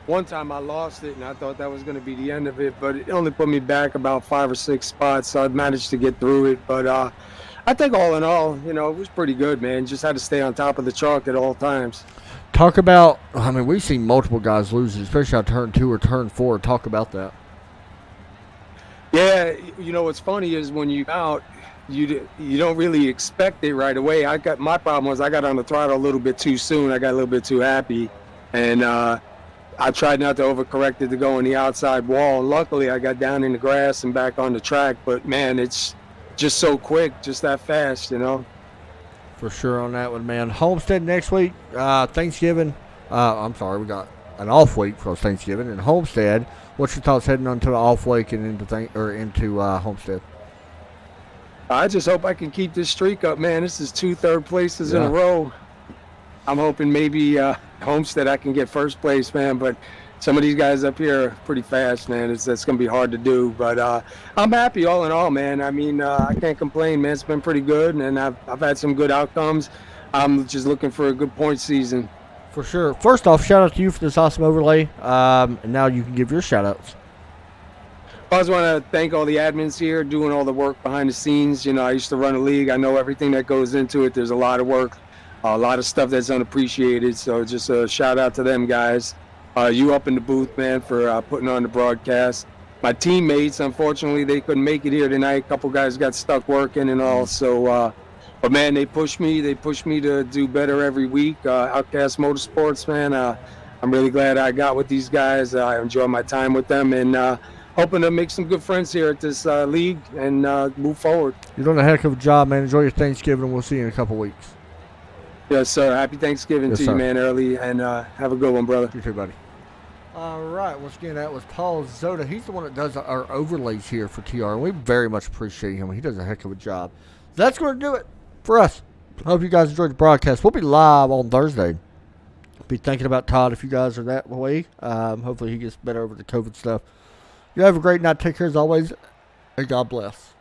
one time I lost it, and I thought that was going to be the end of it, but it only put me back about 5 or 6 spots, so I managed to get through it. But I think all in all, it was pretty good, man. Just had to stay on top of the truck at all times. Talk about, we've seen multiple guys lose, especially on turn 2 or turn 4. Talk about that. Yeah, what's funny is when you out, you don't really expect it right away. My problem was I got on the throttle a little bit too soon. I got a little bit too happy, and I tried not to overcorrect it to go on the outside wall. Luckily, I got down in the grass and back on the track, but man, it's just so quick, just that fast, For sure on that one, man. Homestead next week, Thanksgiving. We got an off week for Thanksgiving and Homestead. What's your thoughts heading on to the off week and into Homestead? I just hope I can keep this streak up, man. This is 2 third places in a row. I'm hoping maybe Homestead I can get first place, man. But some of these guys up here are pretty fast, man. It's going to be hard to do. But I'm happy all in all, man. I mean, I can't complain, man. It's been pretty good, and I've had some good outcomes. I'm just looking for a good point season. For sure. First off, shout out to you for this awesome overlay. And now you can give your shout outs. I just want to thank all the admins here doing all the work behind the scenes. I used to run a league. I know everything that goes into it. There's a lot of work, a lot of stuff that's unappreciated. So just a shout out to them guys. You up in the booth, man, for putting on the broadcast. My teammates, unfortunately, they couldn't make it here tonight. A couple guys got stuck working and all. So, but man, they pushed me. They pushed me to do better every week. Outcast Motorsports, man. I'm really glad I got with these guys. I enjoy my time with them, and hoping to make some good friends here at this league and move forward. You're doing a heck of a job, man. Enjoy your Thanksgiving, and we'll see you in a couple weeks. Yes, sir. Happy Thanksgiving to sir. you, man, early, and have a good one, brother. You too, buddy. All right. Once again, that was Paul Zoda. He's the one that does our overlays here for TR, and we very much appreciate him. He does a heck of a job. That's going to do it for us. I hope you guys enjoyed the broadcast. We'll be live on Thursday. Be thinking about Todd if you guys are that way. Hopefully he gets better over the COVID stuff. You have a great night. Take care as always, and God bless.